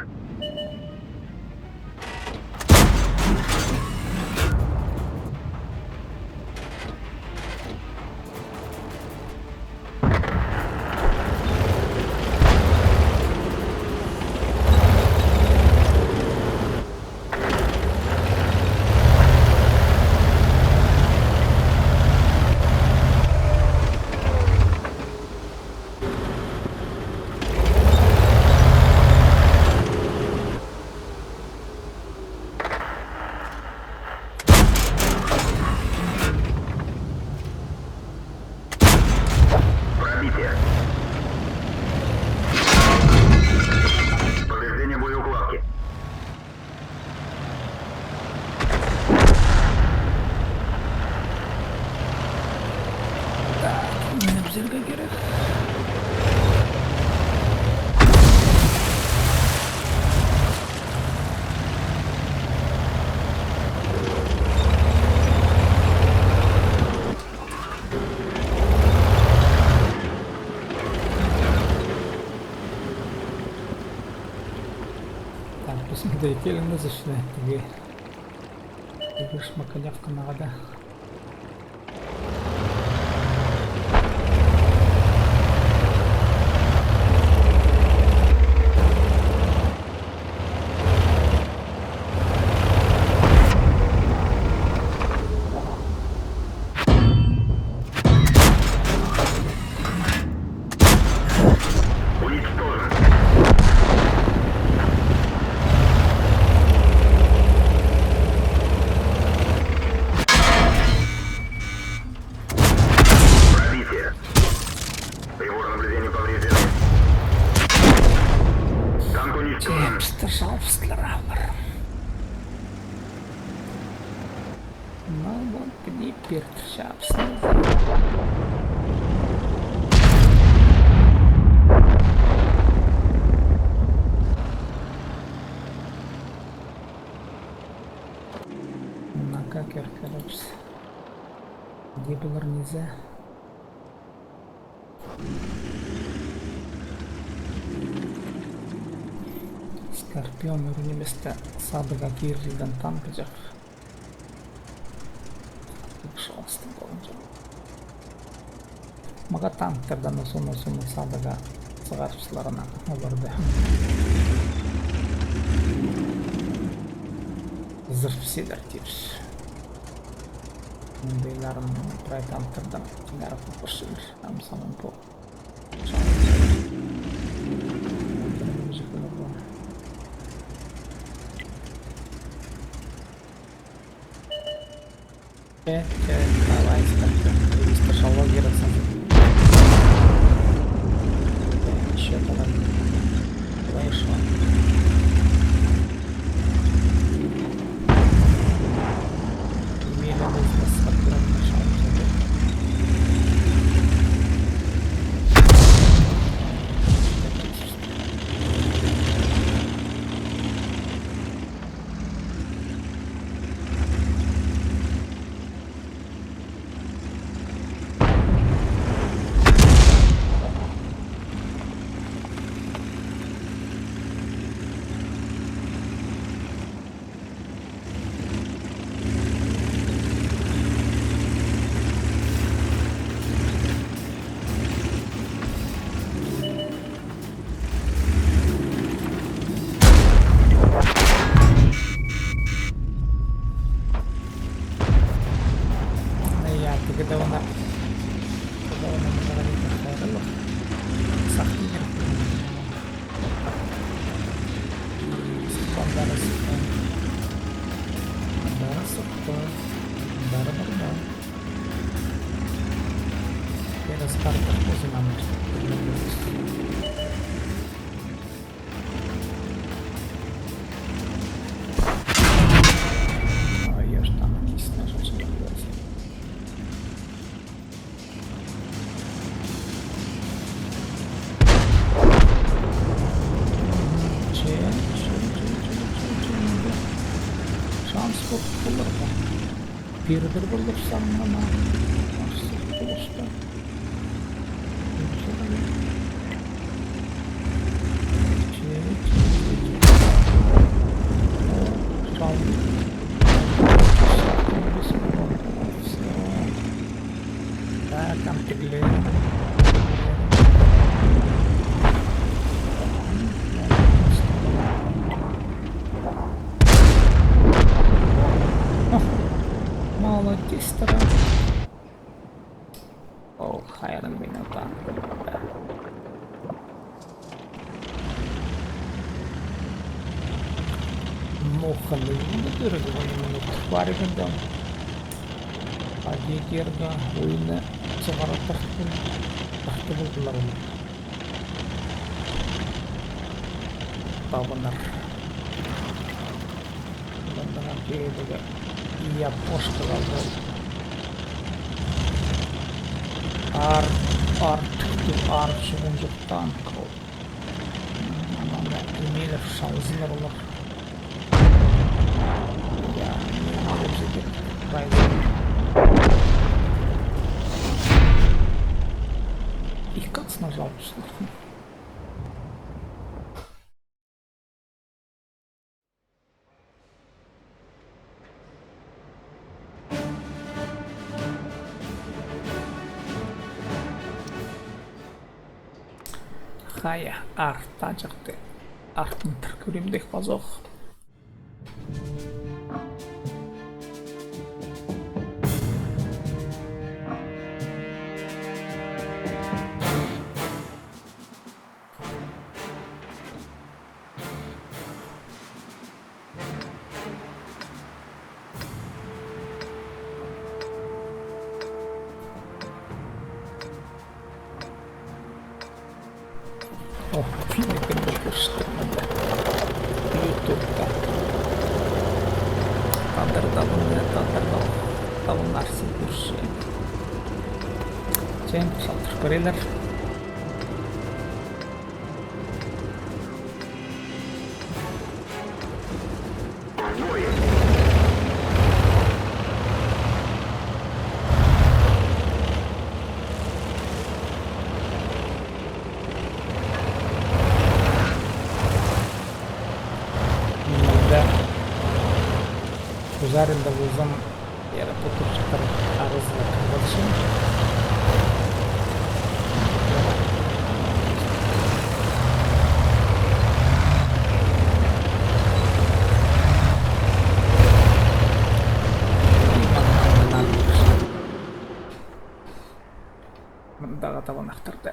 Speaker 2: Пробитие. Повреждение боеукладки.
Speaker 1: Ne güzel gerek. Так, посмотрите, мы зашли. Ты шмакалявка надо.
Speaker 2: Уничтожен. Пробитие. Прибор наблюдения повреждены. Танк уничтожен.
Speaker 1: Пожалуйста, ну вот теперь сейчас. На как короче. Где было нельзя. Скорпион üretimizde sadık girdiğinden tam yapacak. Şanslı olunca. Maga tanklardan sonra sadığa çıkarışlarına olurdu. Zırh şeyler diyoruz. Beylerin tanklardan çıkarıp koşulur. Tam sanırım bu. Давай, пошел логироваться. Еще давай. Давай шо. Имели мысли с открытым шансом. Когда она bir bulursam ama nasıl buluştu? Молодец-то. О, хайран минута. Моханы минут бар егенде. Адегерга ойны чыгара тахты булдылар аны. Табынар. Bundan кейдеге я пошта алды. Ар шығын жоқтан қыл. Ананда емелер шалзылар олар. Я не алып жетер. Их как снажал что-то. Хая, арта жақты. Артын түркіремдек базоқ. О, фильмикten көрсетті. Ютубта. Табынлар көрші. Сен салтыр көрелер. Üzerinde bulsam yere tutup çıkarıp arızla kapatışım. Mındağa taban aktırdı.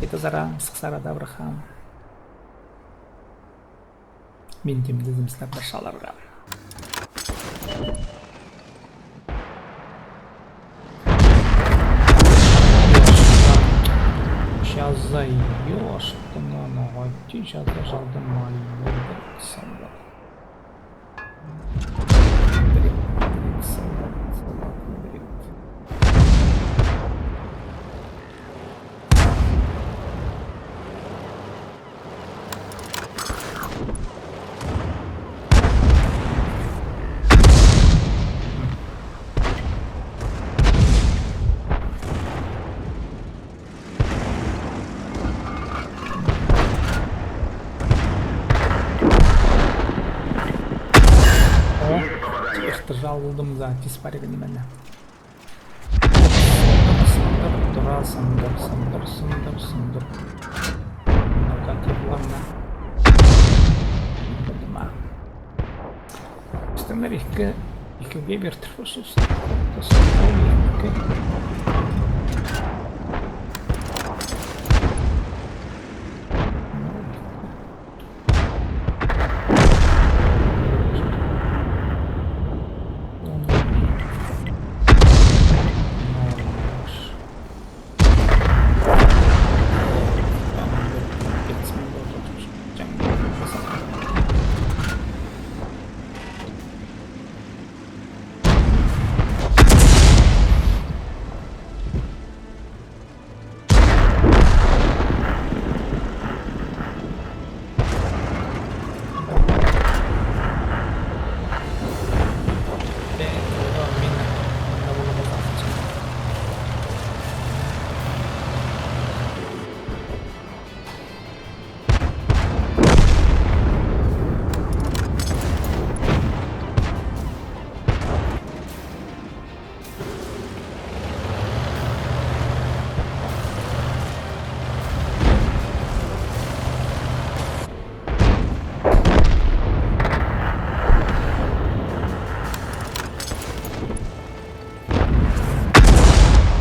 Speaker 1: Itu zarang seksara Abraham. Мен темді жұмыстарды шаларға. Сейчас заешь, ты на ногой, сейчас зажалды маленький солдат. Жалудым за тиспарига немене. Сындыр. Негативларна. Stender ikke gebert for oss. Det står ikke.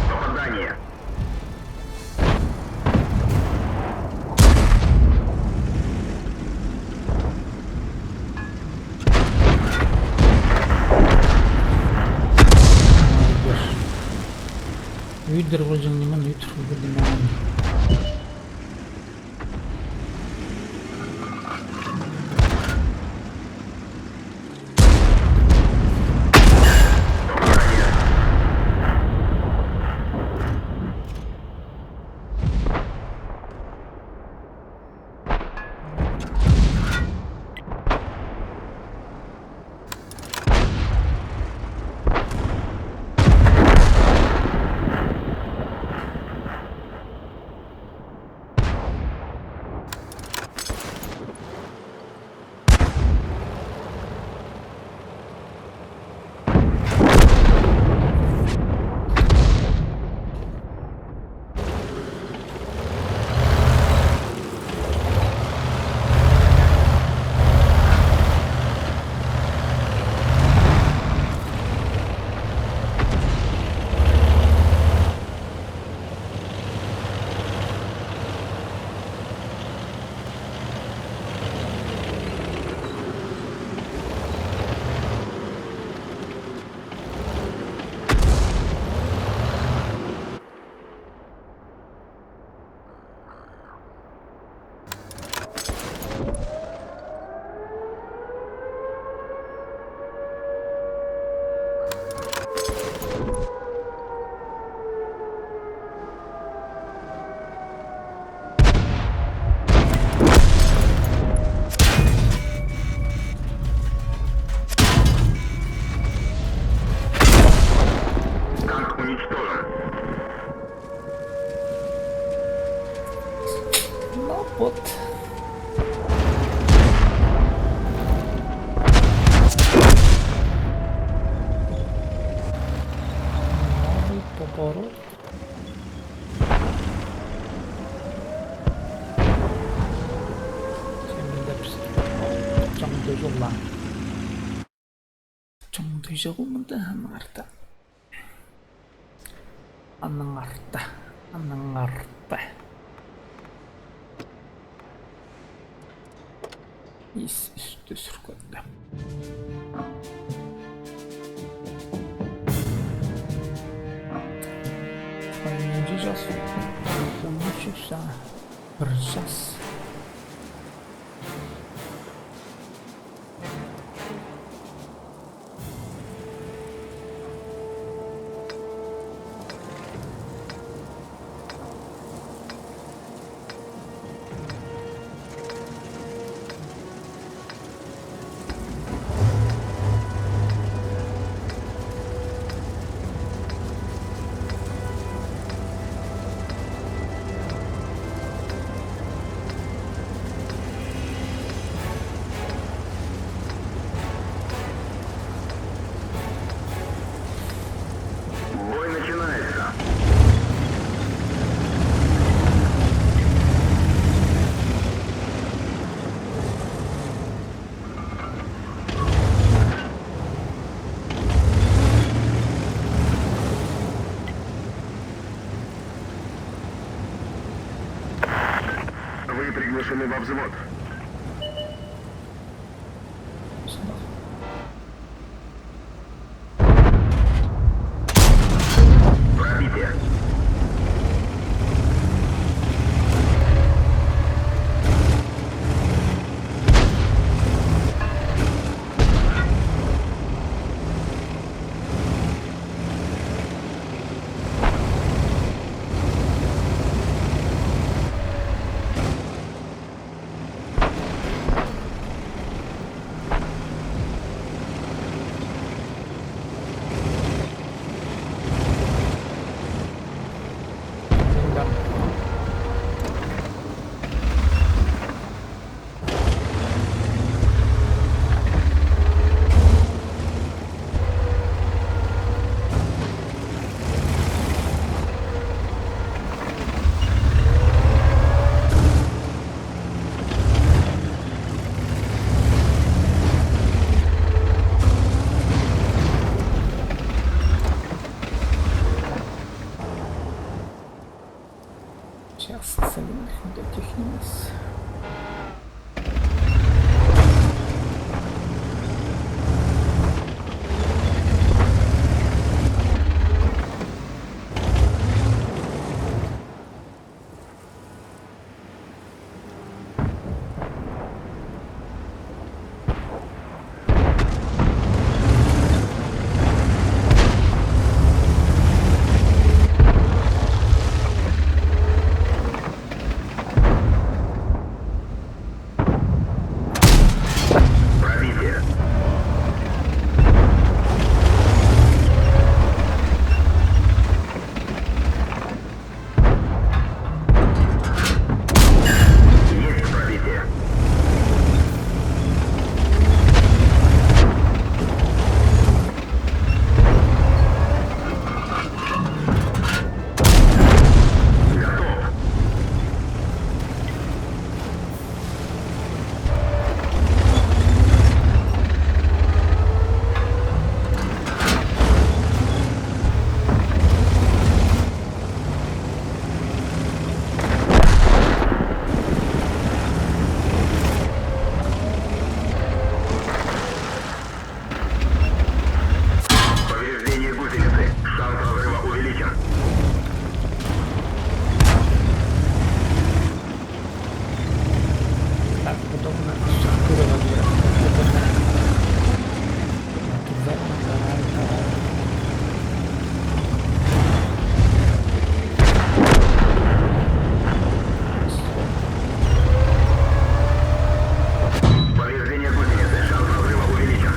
Speaker 2: Попадание.
Speaker 1: Үйдер болжаң немен үйдер болжаң.
Speaker 2: Танк уничтожен.
Speaker 1: Ну вот. Новый поворот. 정도 적으면 안 알다. 안 알다. üstü sürgünde. Kaynıncı jaz. Konuşursa bir jaz.
Speaker 2: Запрошены во взвод. Пробитие.
Speaker 1: Да. Сейчас цивильных не дотихнемся.
Speaker 2: Пробитие. Есть пробитие. Готов. Повреждение гусеницы. Шанс разрыва увеличен.
Speaker 1: Так, удобно. Структура вообще. Удобно. Давай.
Speaker 2: Повреждение гусеницы. Шанс разрыва увеличен.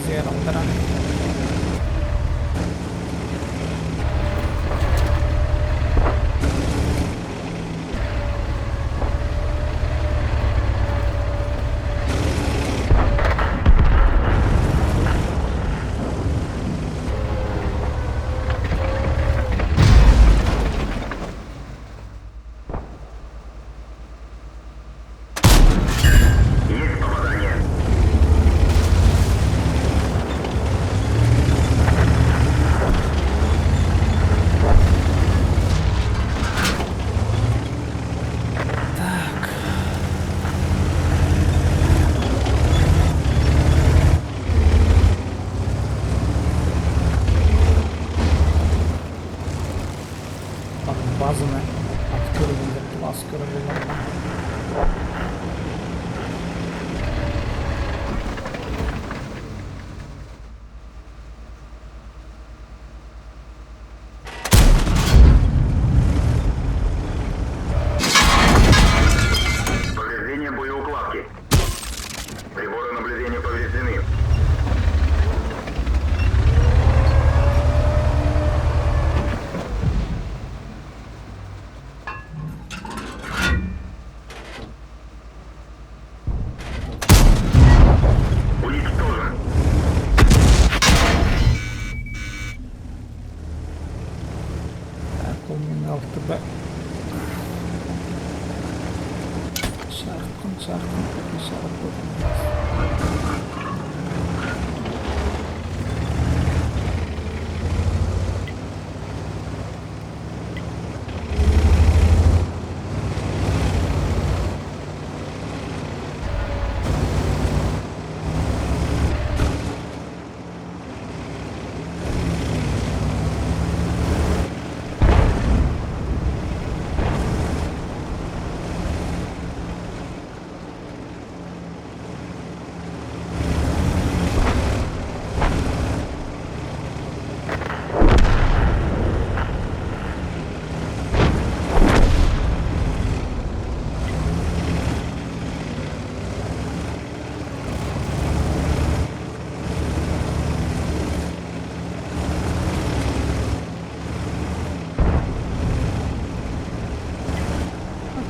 Speaker 2: Есть попадание.
Speaker 1: Базовое открывание плоского рельефа. Мен алты ба. Çarpın çarpın.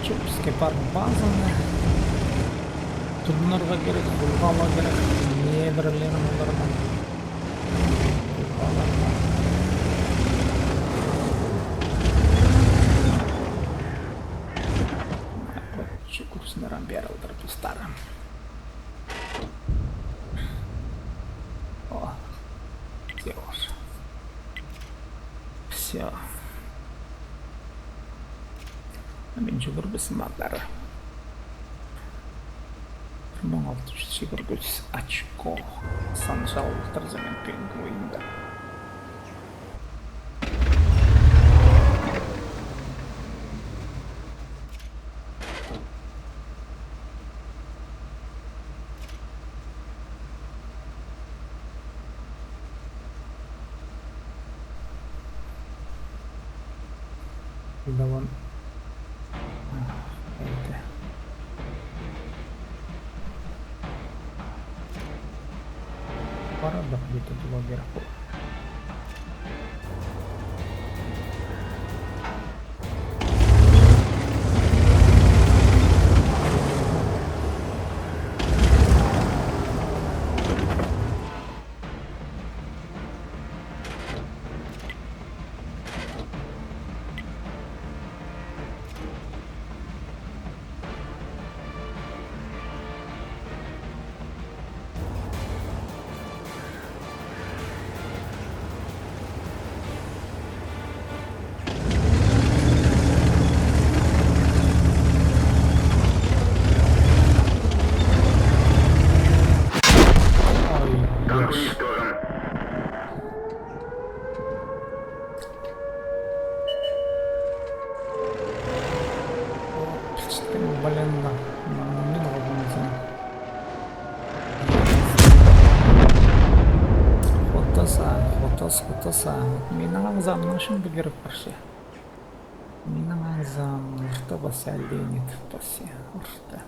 Speaker 1: Чепский парк базаны. Турнарға керек, бұлғала керек. Не бірлерім олардан. Şu kursunlardan bir yer aldırıp ustarım. О, делаешь. Все. Мен жүгірбісім ағдары. 1649 очко. Санжалықтар замен пингвинді. Давай. Порядок где-то было вверху.
Speaker 2: Уничтожен.
Speaker 1: Блин, не нравится. Хотаса. Менің ағзамның үшін бігеріп баршы. Менің ағзам ұрты басы әлдейін етіп басы. Ұрты.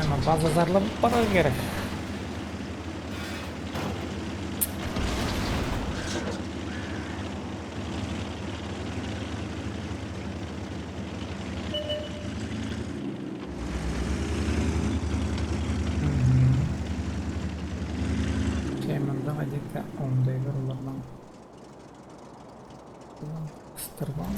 Speaker 1: Ama bazı zarla para gerek. Темында ғадетте ондай бір олардан ыстырған.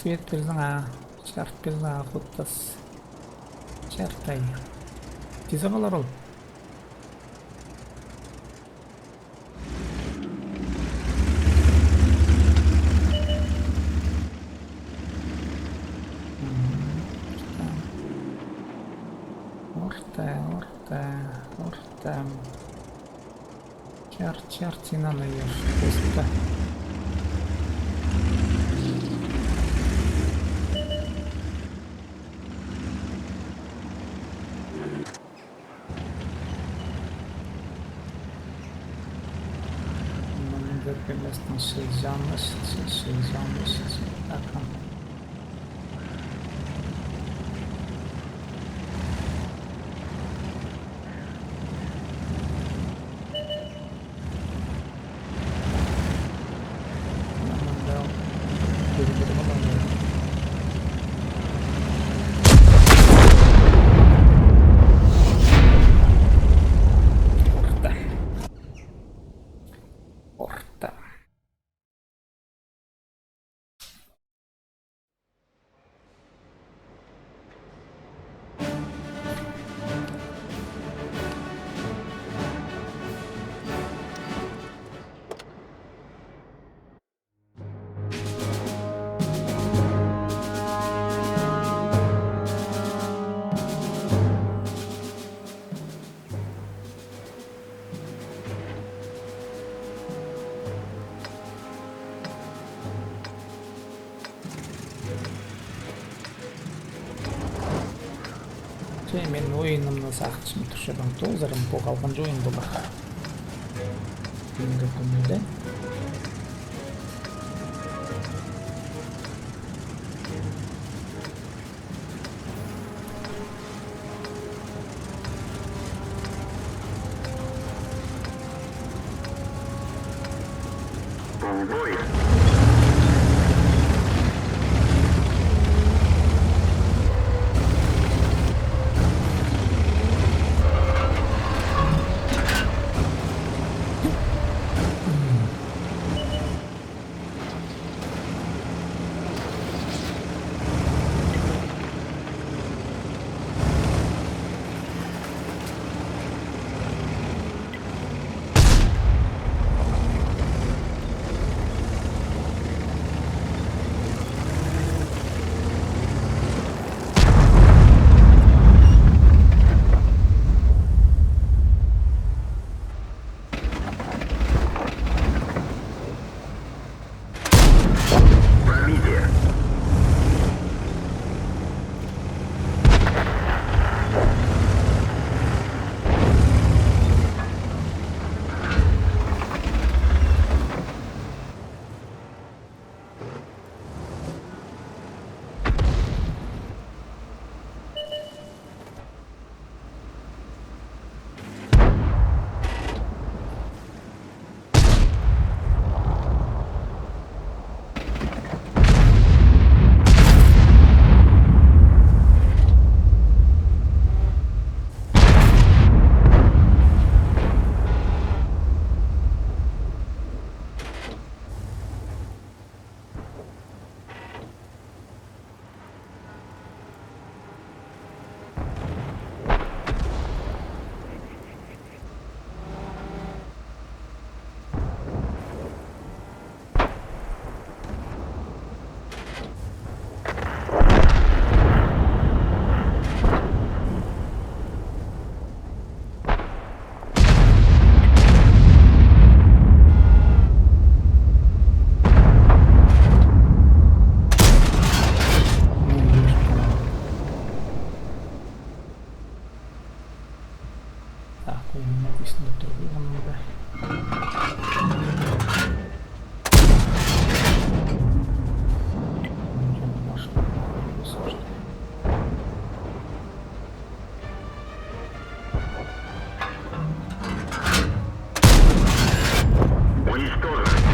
Speaker 1: Свет пилна, шарт пилна, хуттас. Шартай. Тиза қалар ол. Орта. Чартина наешь. Просто. Bilmezsin şey yanlış, şey yanlış. Bakın. Orta. Мен ойынымны сақчым түршеден тозырым боғалған жойын болар. Күнгі күнді.
Speaker 2: В бой! Пробитие!
Speaker 1: Так, oyunu üstünde duruyor onu da.
Speaker 2: Уничтожен!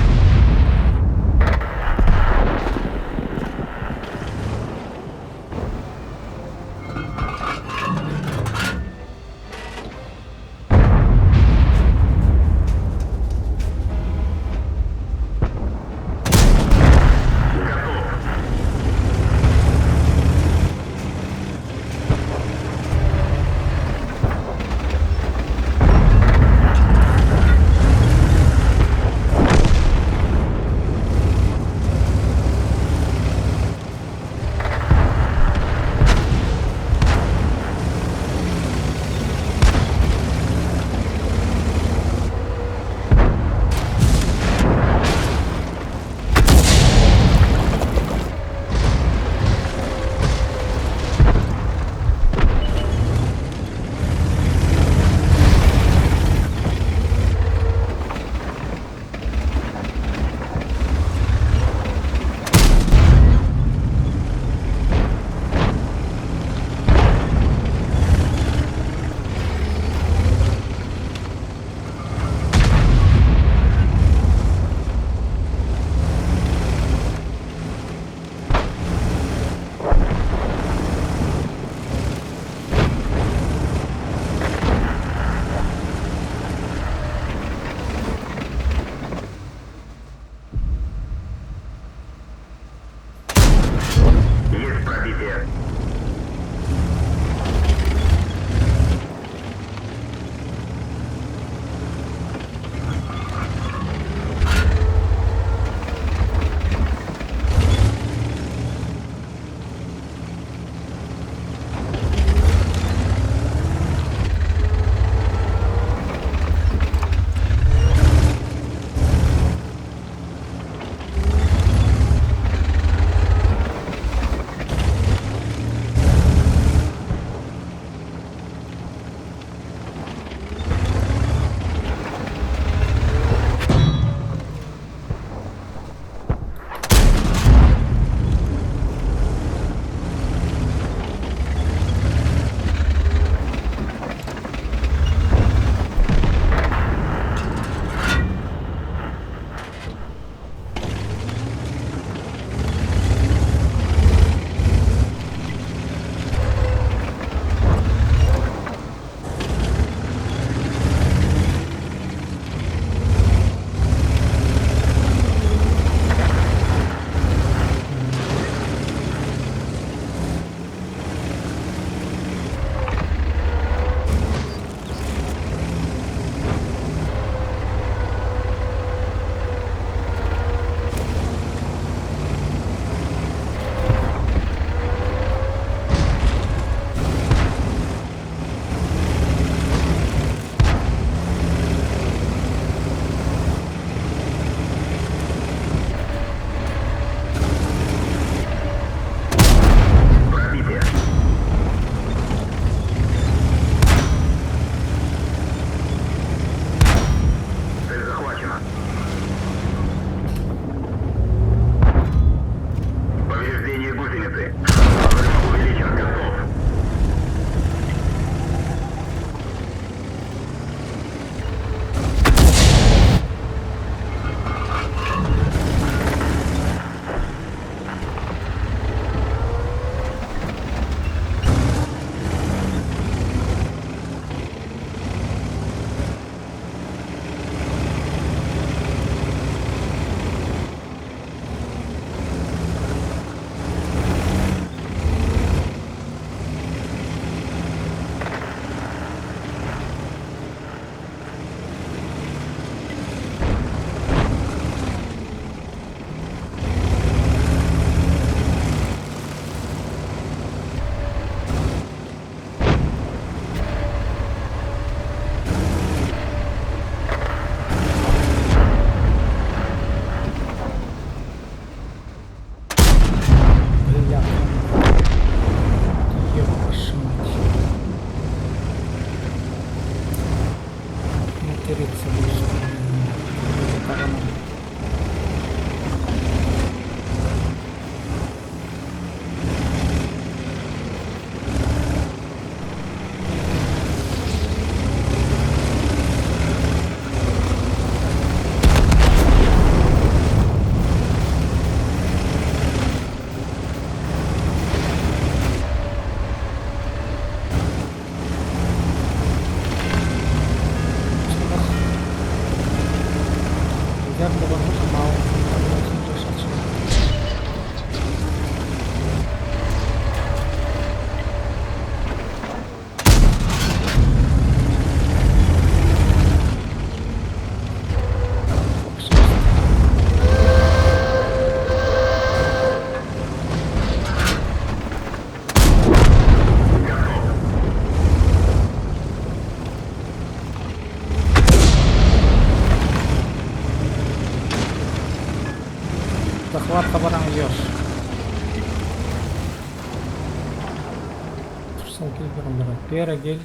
Speaker 1: сол келбір бері кел.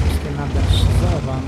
Speaker 1: Бізге надо шиза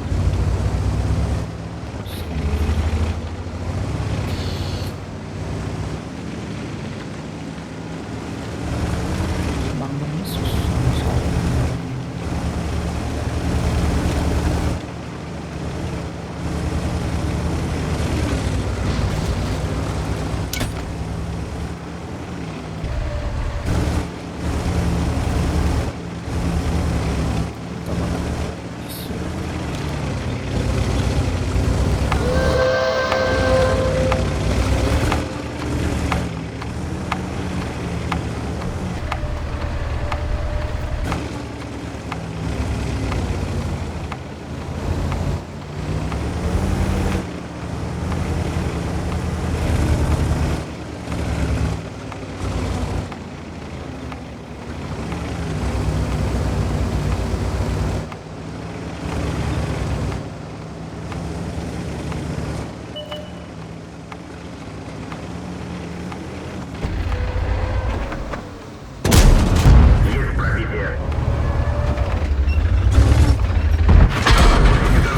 Speaker 2: Есть пробитие.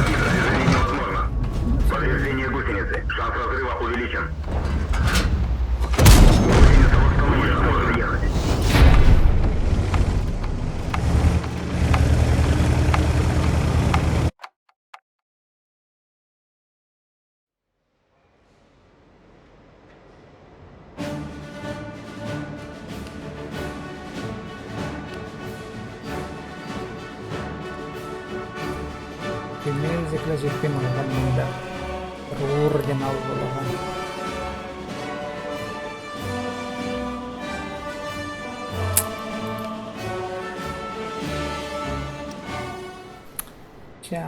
Speaker 2: Движение невозможно. Повреждение гусеницы. Шанс разрыва увеличен. Гусеница восстановлена. Можно ехать.
Speaker 1: Music жетпей қалған мұнда бір орденал болған.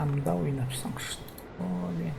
Speaker 1: Anda oynarsan işte. Öyle.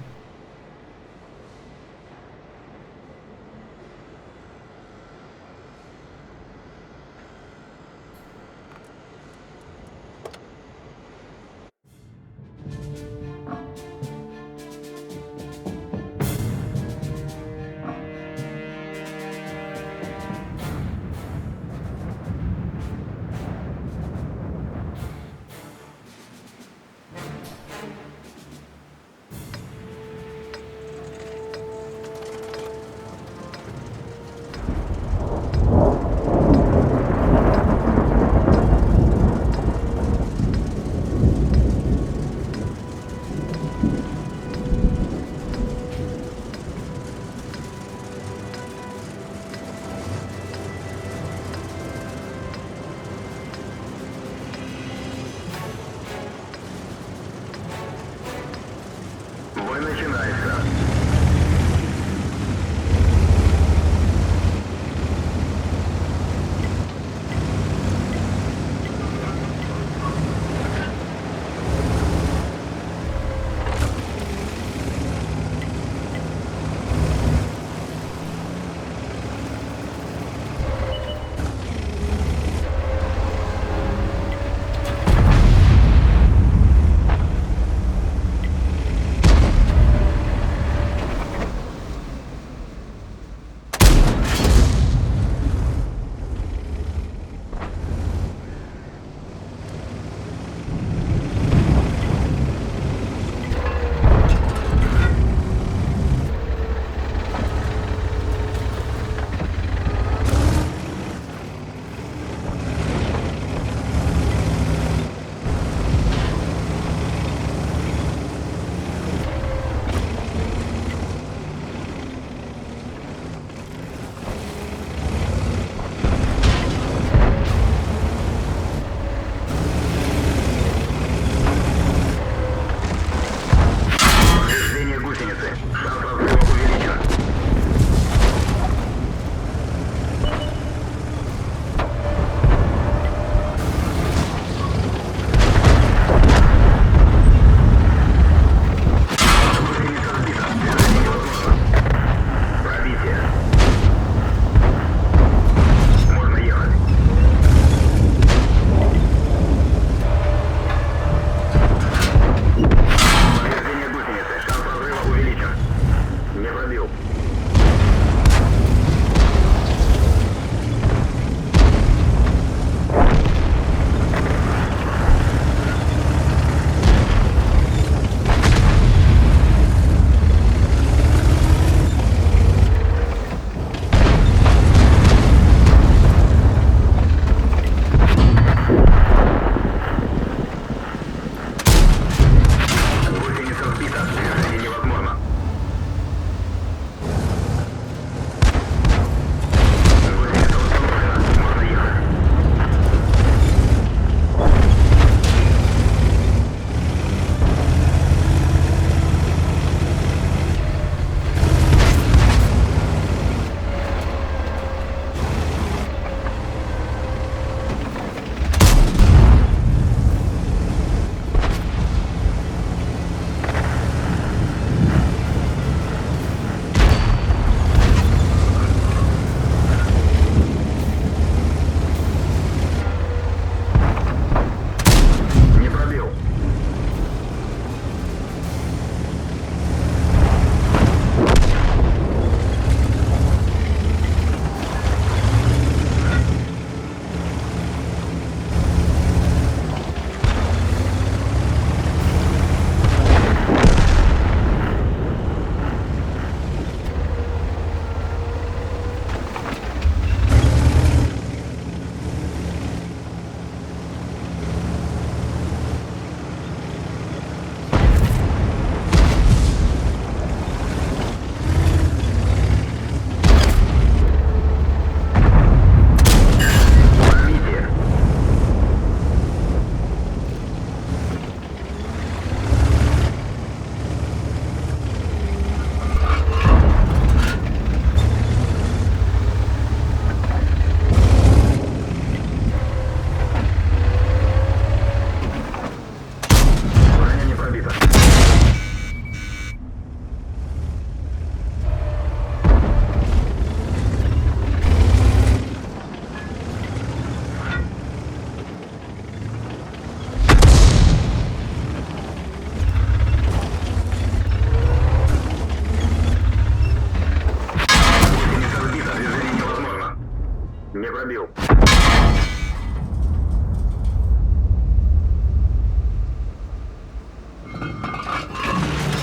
Speaker 2: Не пробил.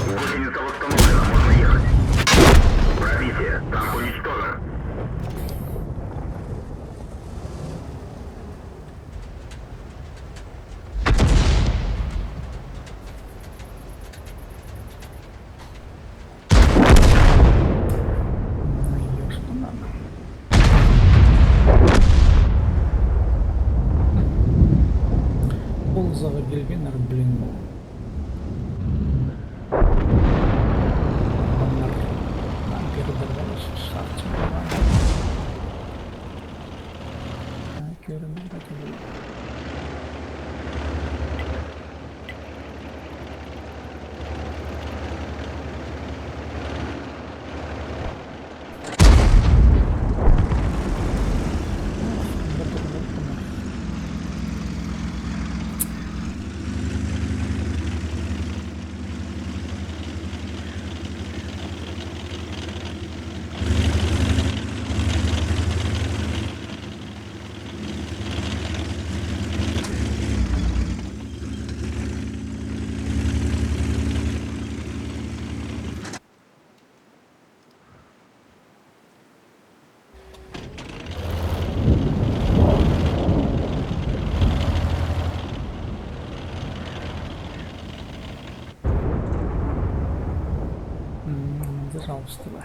Speaker 2: Гусеница восстановлена, можно ехать. Пробитие, танк уничтожен.
Speaker 1: Ну, ё, что надо. Ползовый Гельвинер, блин. Номер. Нам передавали шахте. Так, передавали. Пожалуйста, да.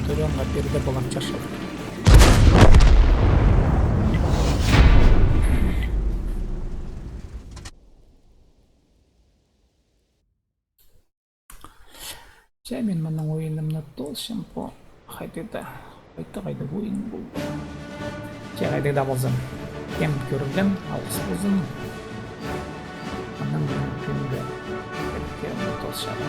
Speaker 1: Centurion'la bir de bulanca şok. Жәмен мұның ойынымны толшым по қайтеді. Қайта ойын бұл. Қайда да болсын. Кем көрілген, алғыс болсын. Мұның күнгі толшады.